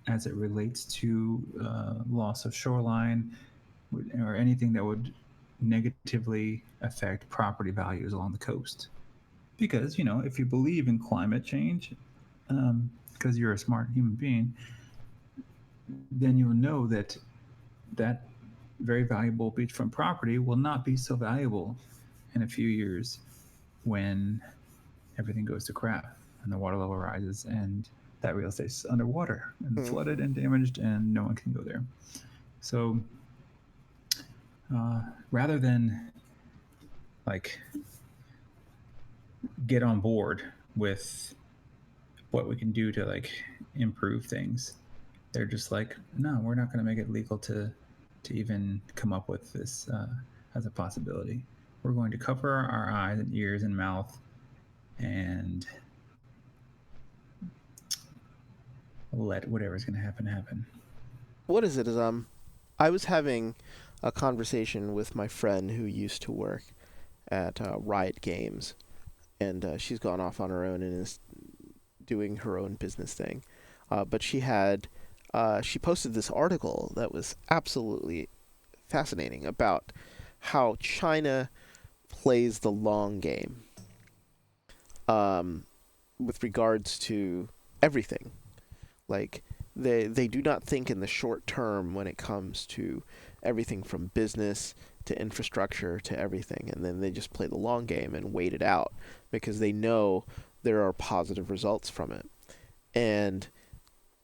as it relates to loss of shoreline or anything that would negatively affect property values along the coast. Because, if you believe in climate change, because you're a smart human being, then you'll know that that very valuable beachfront property will not be so valuable in a few years when everything goes to crap and the water level rises and that real estate's underwater and Mm. flooded and damaged and no one can go there. So uh, rather than like get on board with what we can do to like improve things, they're just like, no, we're not going to make it legal to even come up with this as a possibility. We're going to cover our eyes and ears and mouth and let whatever's going to happen happen. What is it? Is I was having a conversation with my friend who used to work at Riot Games, and she's gone off on her own and is doing her own business thing. But she had she posted this article that was absolutely fascinating about how China plays the long game, um, with regards to everything. Like they do not think in the short term when it comes to everything from business to infrastructure to everything, and then they just play the long game and wait it out because they know there are positive results from it. And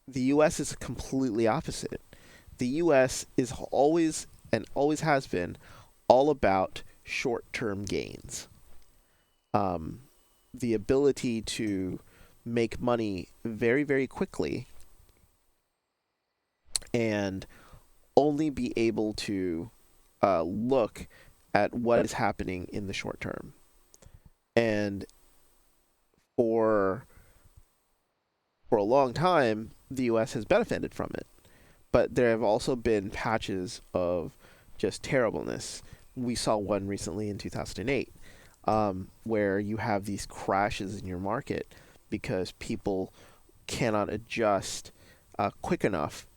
the U.S. is completely opposite. The U.S. is always and always has been all about short-term gains. Um, the ability to make money very, very quickly and only be able to look at what is happening in the short term. And for for a long time, the U.S. has benefited from it, but there have also been patches of just terribleness. We saw one recently in 2008, where you have these crashes in your market because people cannot adjust quick enough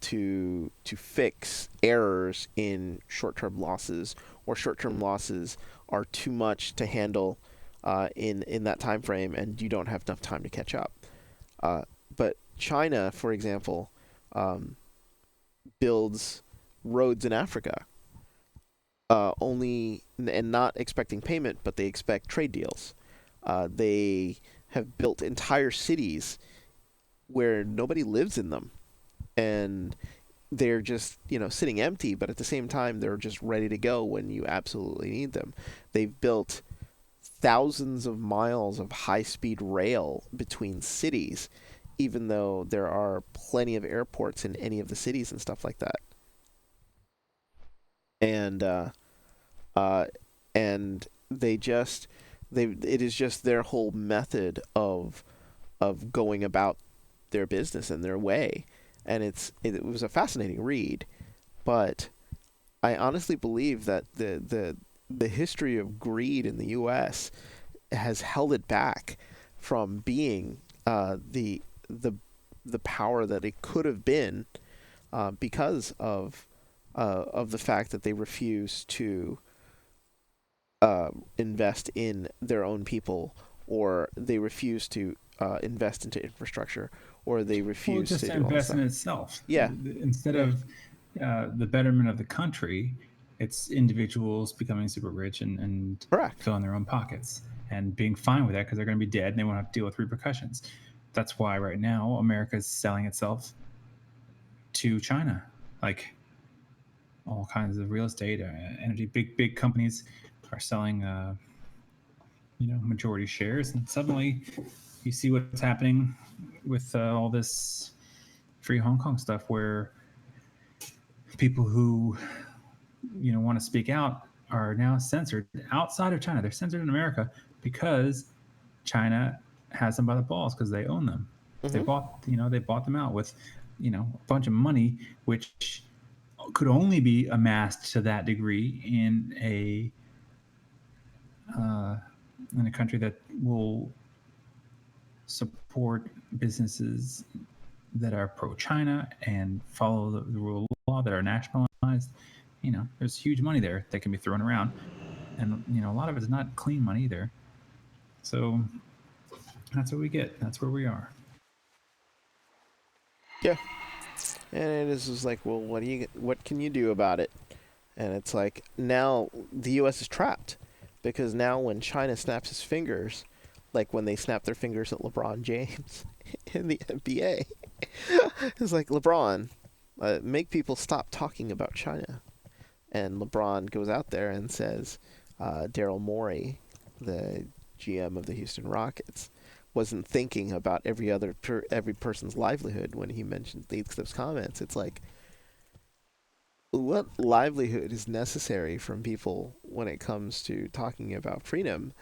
to fix errors in short-term losses, or short-term losses are too much to handle in that time frame, and you don't have enough time to catch up. Uh, but China, for example, um, builds roads in Africa, only and not expecting payment, but they expect trade deals. They have built entire cities where nobody lives in them, and they're just sitting empty. But at the same time, they're just ready to go when you absolutely need them. They've built thousands of miles of high-speed rail between cities, even though there are plenty of airports in any of the cities and stuff like that. And uh, and they just they it is just their whole method of going about their business and their way. And it was a fascinating read, but I honestly believe that the history of greed in the U.S. has held it back from being the the power that it could have been, because of the fact that they refuse to invest in their own people, or they refuse to invest into infrastructure, or they Well, refuse just to to do all this invest in stuff. itself. Yeah, Instead yeah, of the betterment of the country, it's individuals becoming super rich and correct. filling their own pockets and being fine with that because they're going to be dead and they won't have to deal with repercussions. That's why right now America is selling itself to China. Like all kinds of real estate, energy, big companies are selling, majority shares, and suddenly you see what's happening with all this free Hong Kong stuff, where people who want to speak out are now censored outside of China. They're censored in America because China has them by the balls because they own them. They Hmm. bought them out with a bunch of money, which could only be amassed to that degree uh, in a country that will support businesses that are pro-China and follow the rule of law, that are nationalized. There's huge money there that can be thrown around, and a lot of it is not clean money either. So that's what we get. That's where we are. Yeah, and it is just like, well, what can you do about it? And it's like now the U.S. is trapped because now when China snaps his fingers, like when they snap their fingers at LeBron James in the NBA, it's like, LeBron, make people stop talking about China. And LeBron goes out there and says, Daryl Morey, the GM of the Houston Rockets, wasn't thinking about every person's livelihood when he mentioned those comments. It's like, what livelihood is necessary from people when it comes to talking about freedom?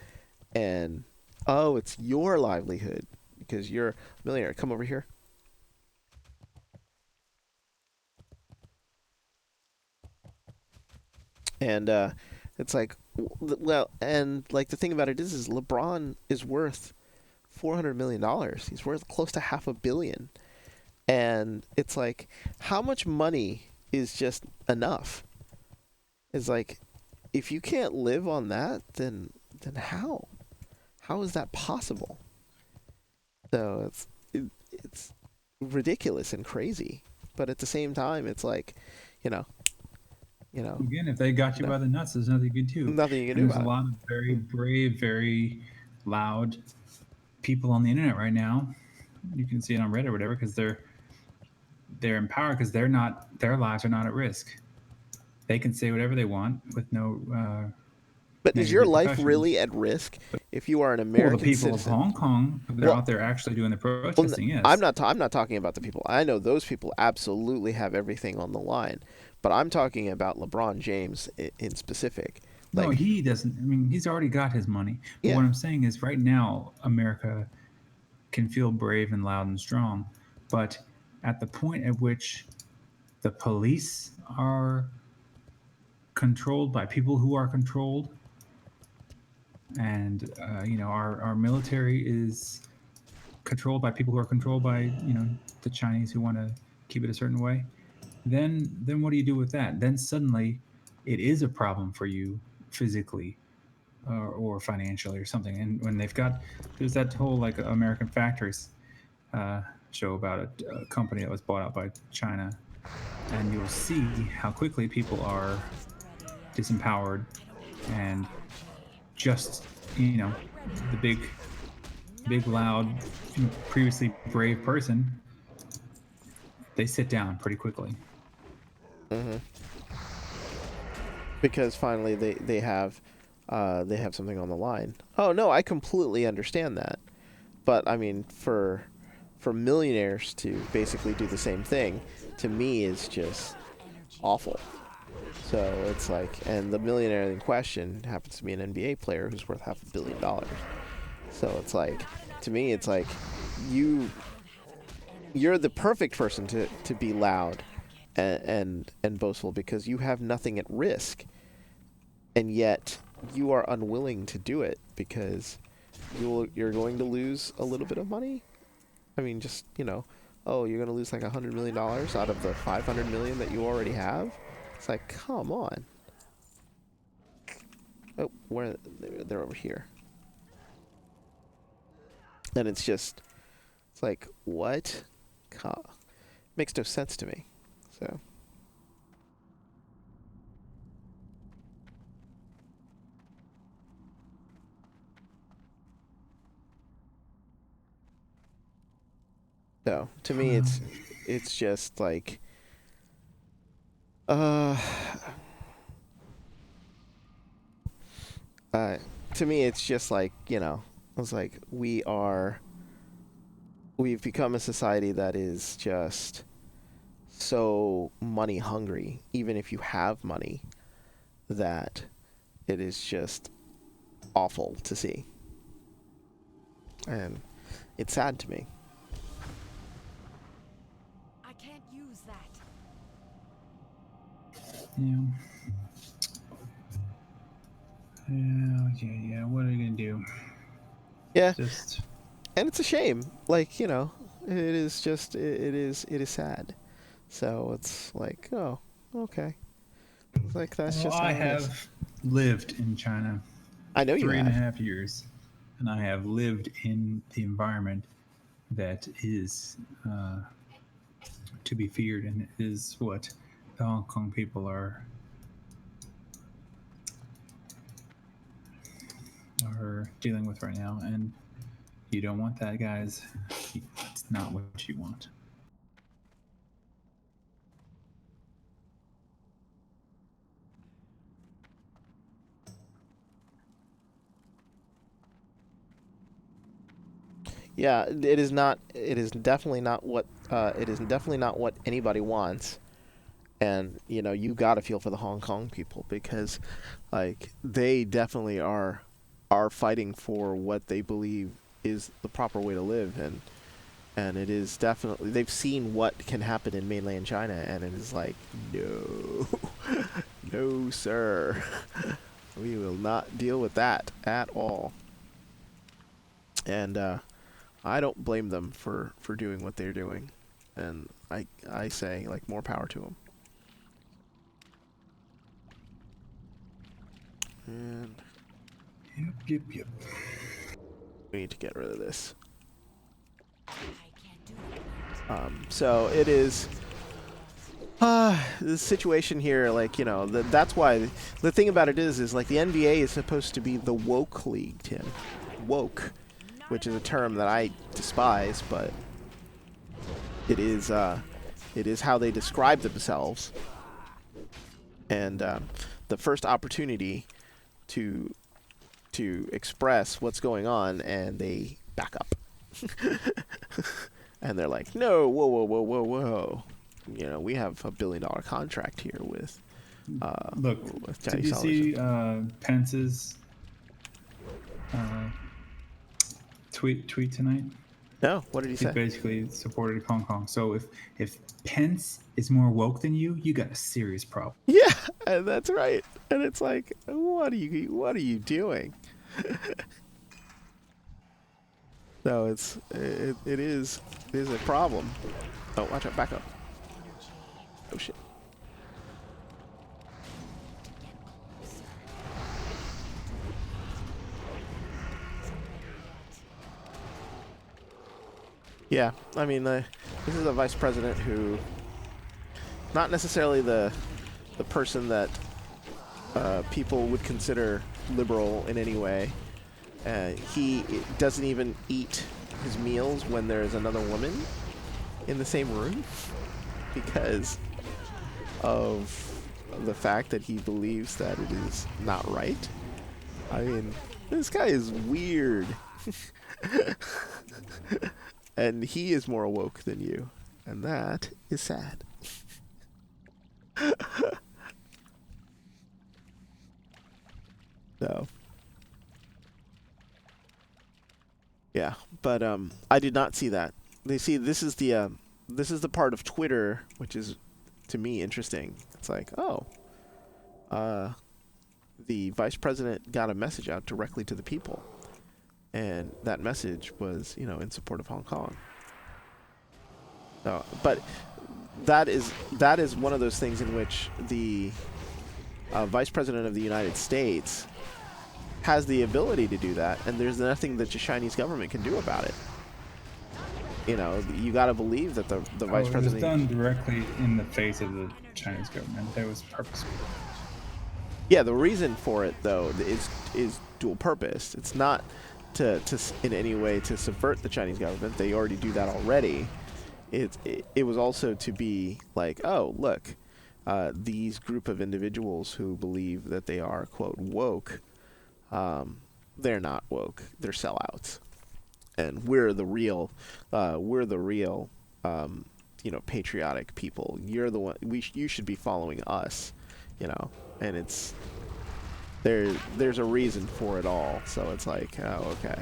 And oh, it's your livelihood because you're a millionaire. Come over here. And it's like, well, and like the thing about it is LeBron is worth $400 million. He's worth close to half a billion. And it's like, how much money is just enough? It's like, if you can't live on that, then how? How is that possible? So it's ridiculous and crazy, but at the same time, it's like, you know, you know, Again, if they got you no, by the nuts, there's nothing you can do. nothing you can And do there's a about it. lot of very Hmm. brave, very loud people on the internet right now. You can see it on Reddit or whatever because they're empowered because their lives are not at risk. They can say whatever they want with no But is negative your life repercussions. really at risk if you are an Well, the American people of citizen? Hong Kong, they're Well, out there actually doing the well, protesting. I'm Yes. not. I'm not talking about the people. I know those people absolutely have everything on the line, but I'm talking about LeBron James in specific. No, Like, he doesn't. I mean, he's already got his money. But yeah, what I'm saying is, right now, America can feel brave and loud and strong, but at the point at which the police are controlled by people who are controlled, and our military is controlled by people who are controlled by the Chinese who want to keep it a certain way, then what do you do with that? Then suddenly it is a problem for you physically or financially or something. And when there's that whole like American Factories uh, show about a company that was bought out by China, and you'll see how quickly people are disempowered and just the big loud previously brave person, they sit down pretty quickly. hmm because finally they have something on the line. Oh no, I completely understand that. But I mean, for millionaires to basically do the same thing, to me is just awful. So it's like, and the millionaire in question happens to be an NBA player who's worth $500 million. So it's like, to me, it's like, you you're the perfect person to be loud and boastful because you have nothing at risk, and yet you are unwilling to do it because you're going to lose a little bit of money. I mean, just oh, you're going to lose like $100 million out of the 500 million that you already have. It's like, come on. Oh, where they're over here, and it's like, what? Makes no sense to me. So so to me, it's just like, uh, uh, to me, it's just like, it's like we've become a society that is just so money hungry, even if you have money, that it is just awful to see, and it's sad to me. I can't use that. Yeah. Yeah. Okay. Yeah. What are you gonna do? Yeah, Just and it's a shame. Like, it is just it is sad. So it's like, oh, okay. It's like, that's well, just I how it is. have lived in China I know you three and a have. half years, and I have lived in the environment that is to be feared, and is what the Hong Kong people are dealing with right now. And you don't want that, guys. It's not what you want. Yeah, it is not. It is definitely not what. It is definitely not what anybody wants. And you got to feel for the Hong Kong people because, like, they definitely are fighting for what they believe is the proper way to live, and it is definitely, they've seen what can happen in mainland China, and it is like, no, no, sir, we will not deal with that at all. And I don't blame them for doing what they're doing. And I say, like, more power to him. And Yep. we need to get rid of this. I can't do that. So it is. The situation here, like, you know, that's why the thing about it is like the NBA is supposed to be the woke league, Tim. Woke, which is a term that I despise, but it is how they describe themselves. And the first opportunity to express what's going on, and they back up. And they're like, no, whoa. You know, we have $1 billion contract here with Look, with did Chinese you see television. Pence's tweet tonight? No, what did he He say? basically supported Hong Kong. So if Pence is more woke than you got a serious problem. Yeah, and that's right. And it's like, what are you doing? No, it is a problem. Oh, watch out, back up. Oh shit. Yeah, I mean, this is a vice president who, not necessarily the person that people would consider liberal in any way. He doesn't even eat his meals when there's another woman in the same room because of the fact that he believes that it is not right. I mean, this guy is weird. And he is more woke than you. And that is sad. So. Yeah, but I did not see that. They see this is the part of Twitter which is, to me, interesting. It's like, oh, the vice president got a message out directly to the people, and that message was, you know, in support of Hong Kong. So, but that is one of those things in which the vice president of the United States has the ability to do that, and there's nothing that the Chinese government can do about it. You know, you got to believe that the vice president. It was done directly in the face of the Chinese government. That was purposeful. Yeah, the reason for it though is dual purpose. It's not to in any way to subvert the Chinese government. They already do that already. It was also to be like, oh, look, these group of individuals who believe that they are, quote, woke. They're not woke. They're sellouts, and we're the real, you know, patriotic people. You're the one. You should be following us, you know. And it's there's a reason for it all. So it's like, oh, okay.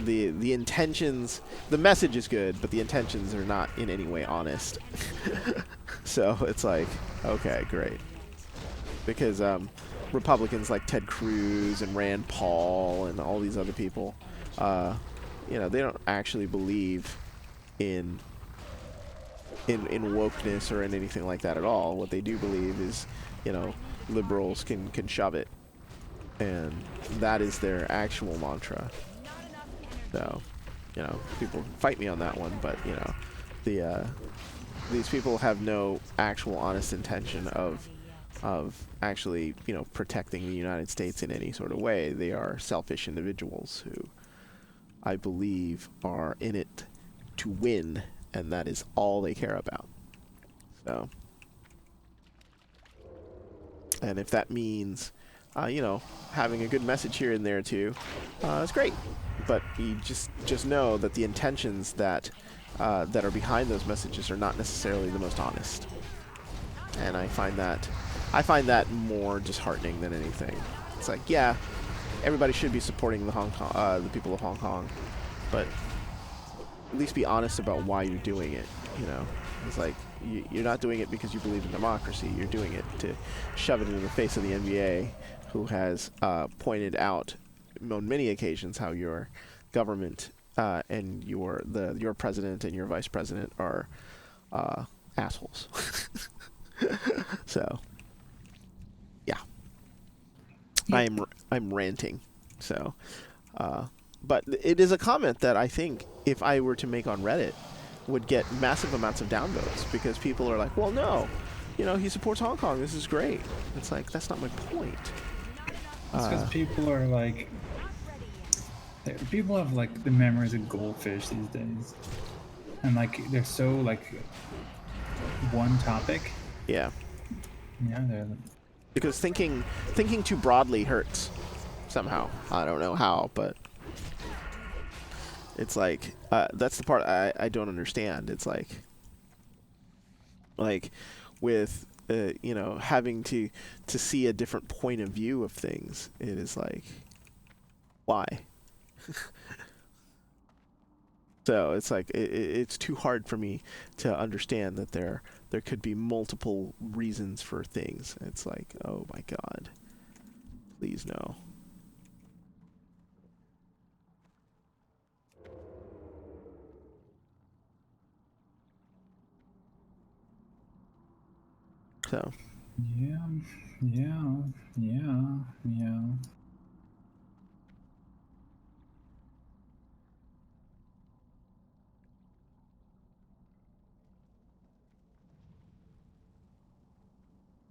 The intentions, the message is good, but the intentions are not in any way honest. So it's like, okay, great, because Republicans like Ted Cruz and Rand Paul and all these other people, you know, they don't actually believe in wokeness or in anything like that at all. What they do believe is, you know, liberals can shove it, and that is their actual mantra. So, you know, people fight me on that one, but you know, these people have no actual honest intention of actually, you know, protecting the United States in any sort of way. They are selfish individuals who, I believe, are in it to win, and that is all they care about. So, and if that means, you know, having a good message here and there too, it's great. But you just know that the intentions that are behind those messages are not necessarily the most honest. And I find that more disheartening than anything. It's like, yeah, everybody should be supporting the people of Hong Kong, but at least be honest about why you're doing it. You know, it's like you're not doing it because you believe in democracy. You're doing it to shove it in the face of the NBA, who has pointed out on many occasions how your government and your president and your vice president are assholes. So, yeah, Yeah. I'm ranting. So, but it is a comment that I think if I were to make on Reddit would get massive amounts of downvotes because people are like, well, no, he supports Hong Kong. This is great. It's like, that's not my point. It's because people are like, people have like the memories of goldfish these days, and like they're so like one topic. Yeah. Yeah, they're. Because thinking too broadly hurts somehow. I don't know how, but it's like that's the part I don't understand. It's like with having to see a different point of view of things. It is like, why? So it's like it's too hard for me to understand that there could be multiple reasons for things. It's like, oh my god, please no. So Yeah, yeah, yeah, yeah.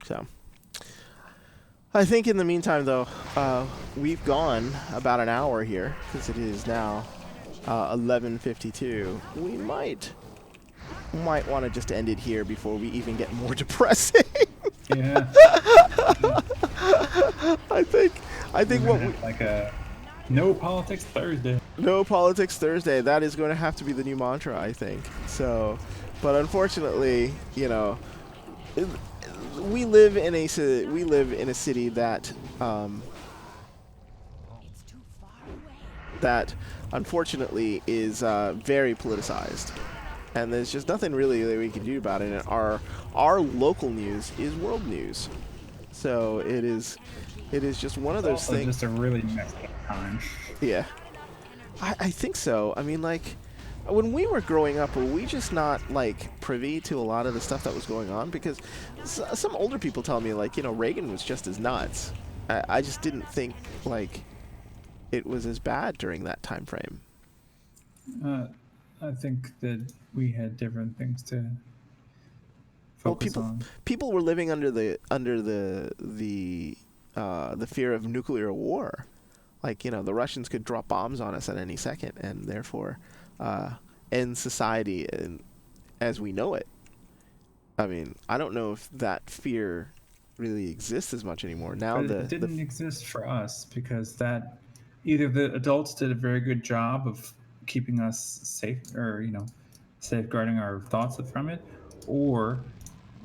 so I think in the meantime though, we've gone about an hour here because it is now 11:52. We might want to just end it here before we even get more depressing. Yeah. I think what we like a no politics Thursday. No politics Thursday. That is going to have to be the new mantra, I think. So, but unfortunately, we live in a city that It's too far away. that unfortunately is very politicized, and there's just nothing really that we can do about it. And our local news is world news, so it is just one of those Also things. just a really messed up time. Yeah, I think so. I mean, like, when we were growing up, were we just not, like, privy to a lot of the stuff that was going on? Because some older people tell me, like, Reagan was just as nuts. I just didn't think, like, it was as bad during that time frame. I think that we had different things to Well, focus on. people were living under the fear of nuclear war. Like, the Russians could drop bombs on us at any second, and therefore end society as we know it. I mean, I don't know if that fear really exists as much anymore. Now But it didn't exist for us because that either the adults did a very good job of keeping us safe or safeguarding our thoughts from it, or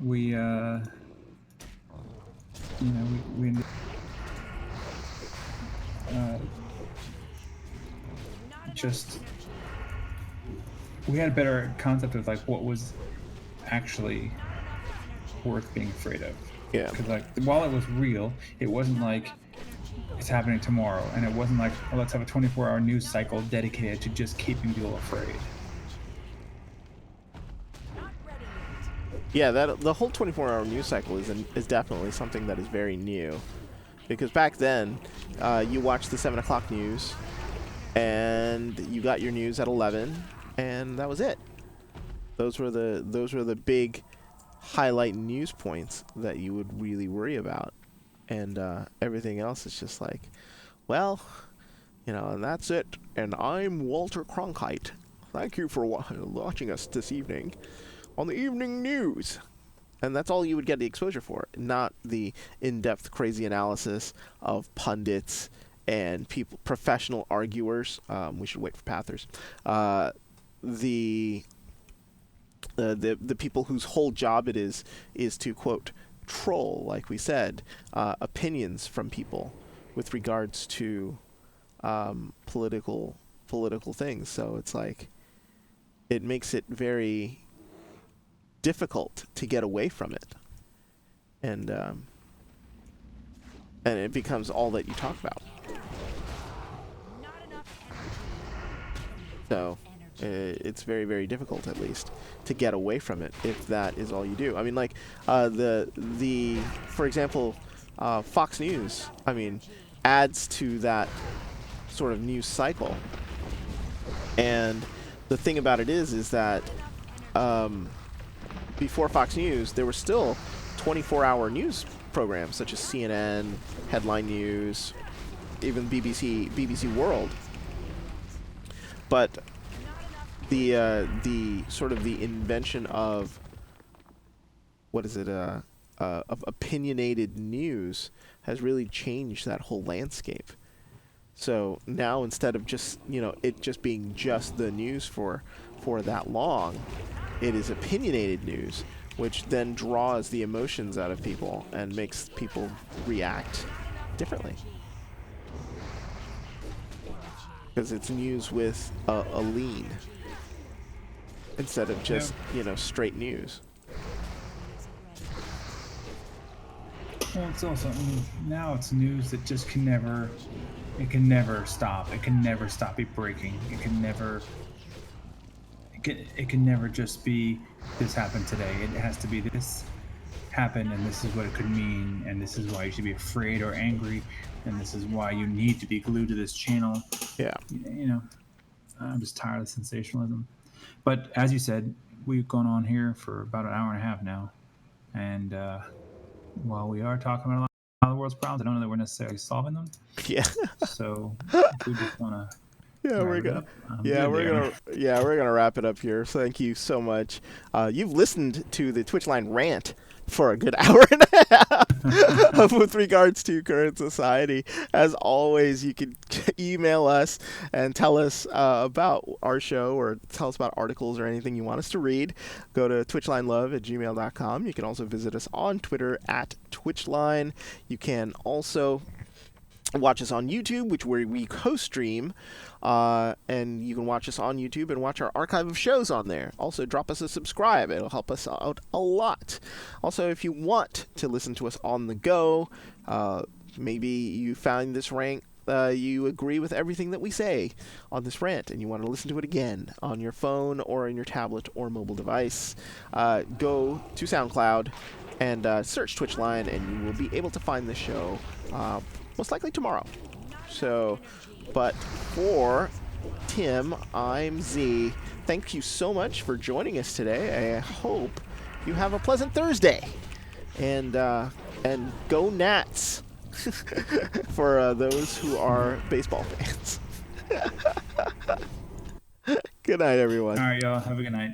we we just we had a better concept of like what was actually worth being afraid of. Yeah. Because like while it was real, it wasn't like it's happening tomorrow, and it wasn't like, oh, let's have a 24-hour news cycle dedicated to just keeping people afraid. Yeah, the whole 24-hour news cycle is definitely something that is very new, because back then, you watched the 7 o'clock news, and you got your news at 11, and that was it. Those were the big highlight news points that you would really worry about, and everything else is just like, well, and that's it. And I'm Walter Cronkite. Thank you for watching us this evening on the evening news. And that's all you would get the exposure for, not the in-depth crazy analysis of pundits and professional arguers. We should wait for Pathers. The people whose whole job it is to, quote, troll, like we said, opinions from people with regards to political things. So it's like, it makes it very difficult to get away from it, and it becomes all that you talk about. So it's very, very difficult, at least, to get away from it if that is all you do. I mean, like for example, Fox News. I mean, adds to that sort of news cycle. And the thing about it is that before Fox News, there were still 24-hour news programs such as CNN, Headline News, even BBC World. But the sort of the invention of of opinionated news has really changed that whole landscape. So now, instead of just it just being just the news for that long, it is opinionated news, which then draws the emotions out of people and makes people react differently. Because it's news with a lean instead of just, straight news. Well, it's also, now it's news that just can never stop. It can never stop it breaking. It can never just be this happened today. It has to be this happened, and this is what it could mean, and this is why you should be afraid or angry, and this is why you need to be glued to this channel. Yeah. I'm just tired of sensationalism. But as you said, we've gone on here for about an hour and a half now, and while we are talking about a lot of the world's problems, I don't know that we're necessarily solving them. Yeah. So if we just want to we're gonna wrap it up here. So thank you so much. You've listened to the Twitch Line rant for a good hour and a half with regards to current society. As always, you can email us and tell us about our show, or tell us about articles or anything you want us to read. Go to twitchlinelove@gmail.com. You can also visit us on Twitter @twitchline. You can also watch us on YouTube, where we co-stream, and you can watch us on YouTube and watch our archive of shows on there. Also, drop us a subscribe. It'll help us out a lot. Also, if you want to listen to us on the go, maybe you found this rant, you agree with everything that we say on this rant, and you want to listen to it again on your phone or on your tablet or mobile device, go to SoundCloud and search Twitchline, and you will be able to find the show most likely tomorrow. So, but for Tim, I'm Z. Thank you so much for joining us today. I hope you have a pleasant Thursday, and go Nats for those who are baseball fans. Good night, everyone. All right, y'all. Have a good night.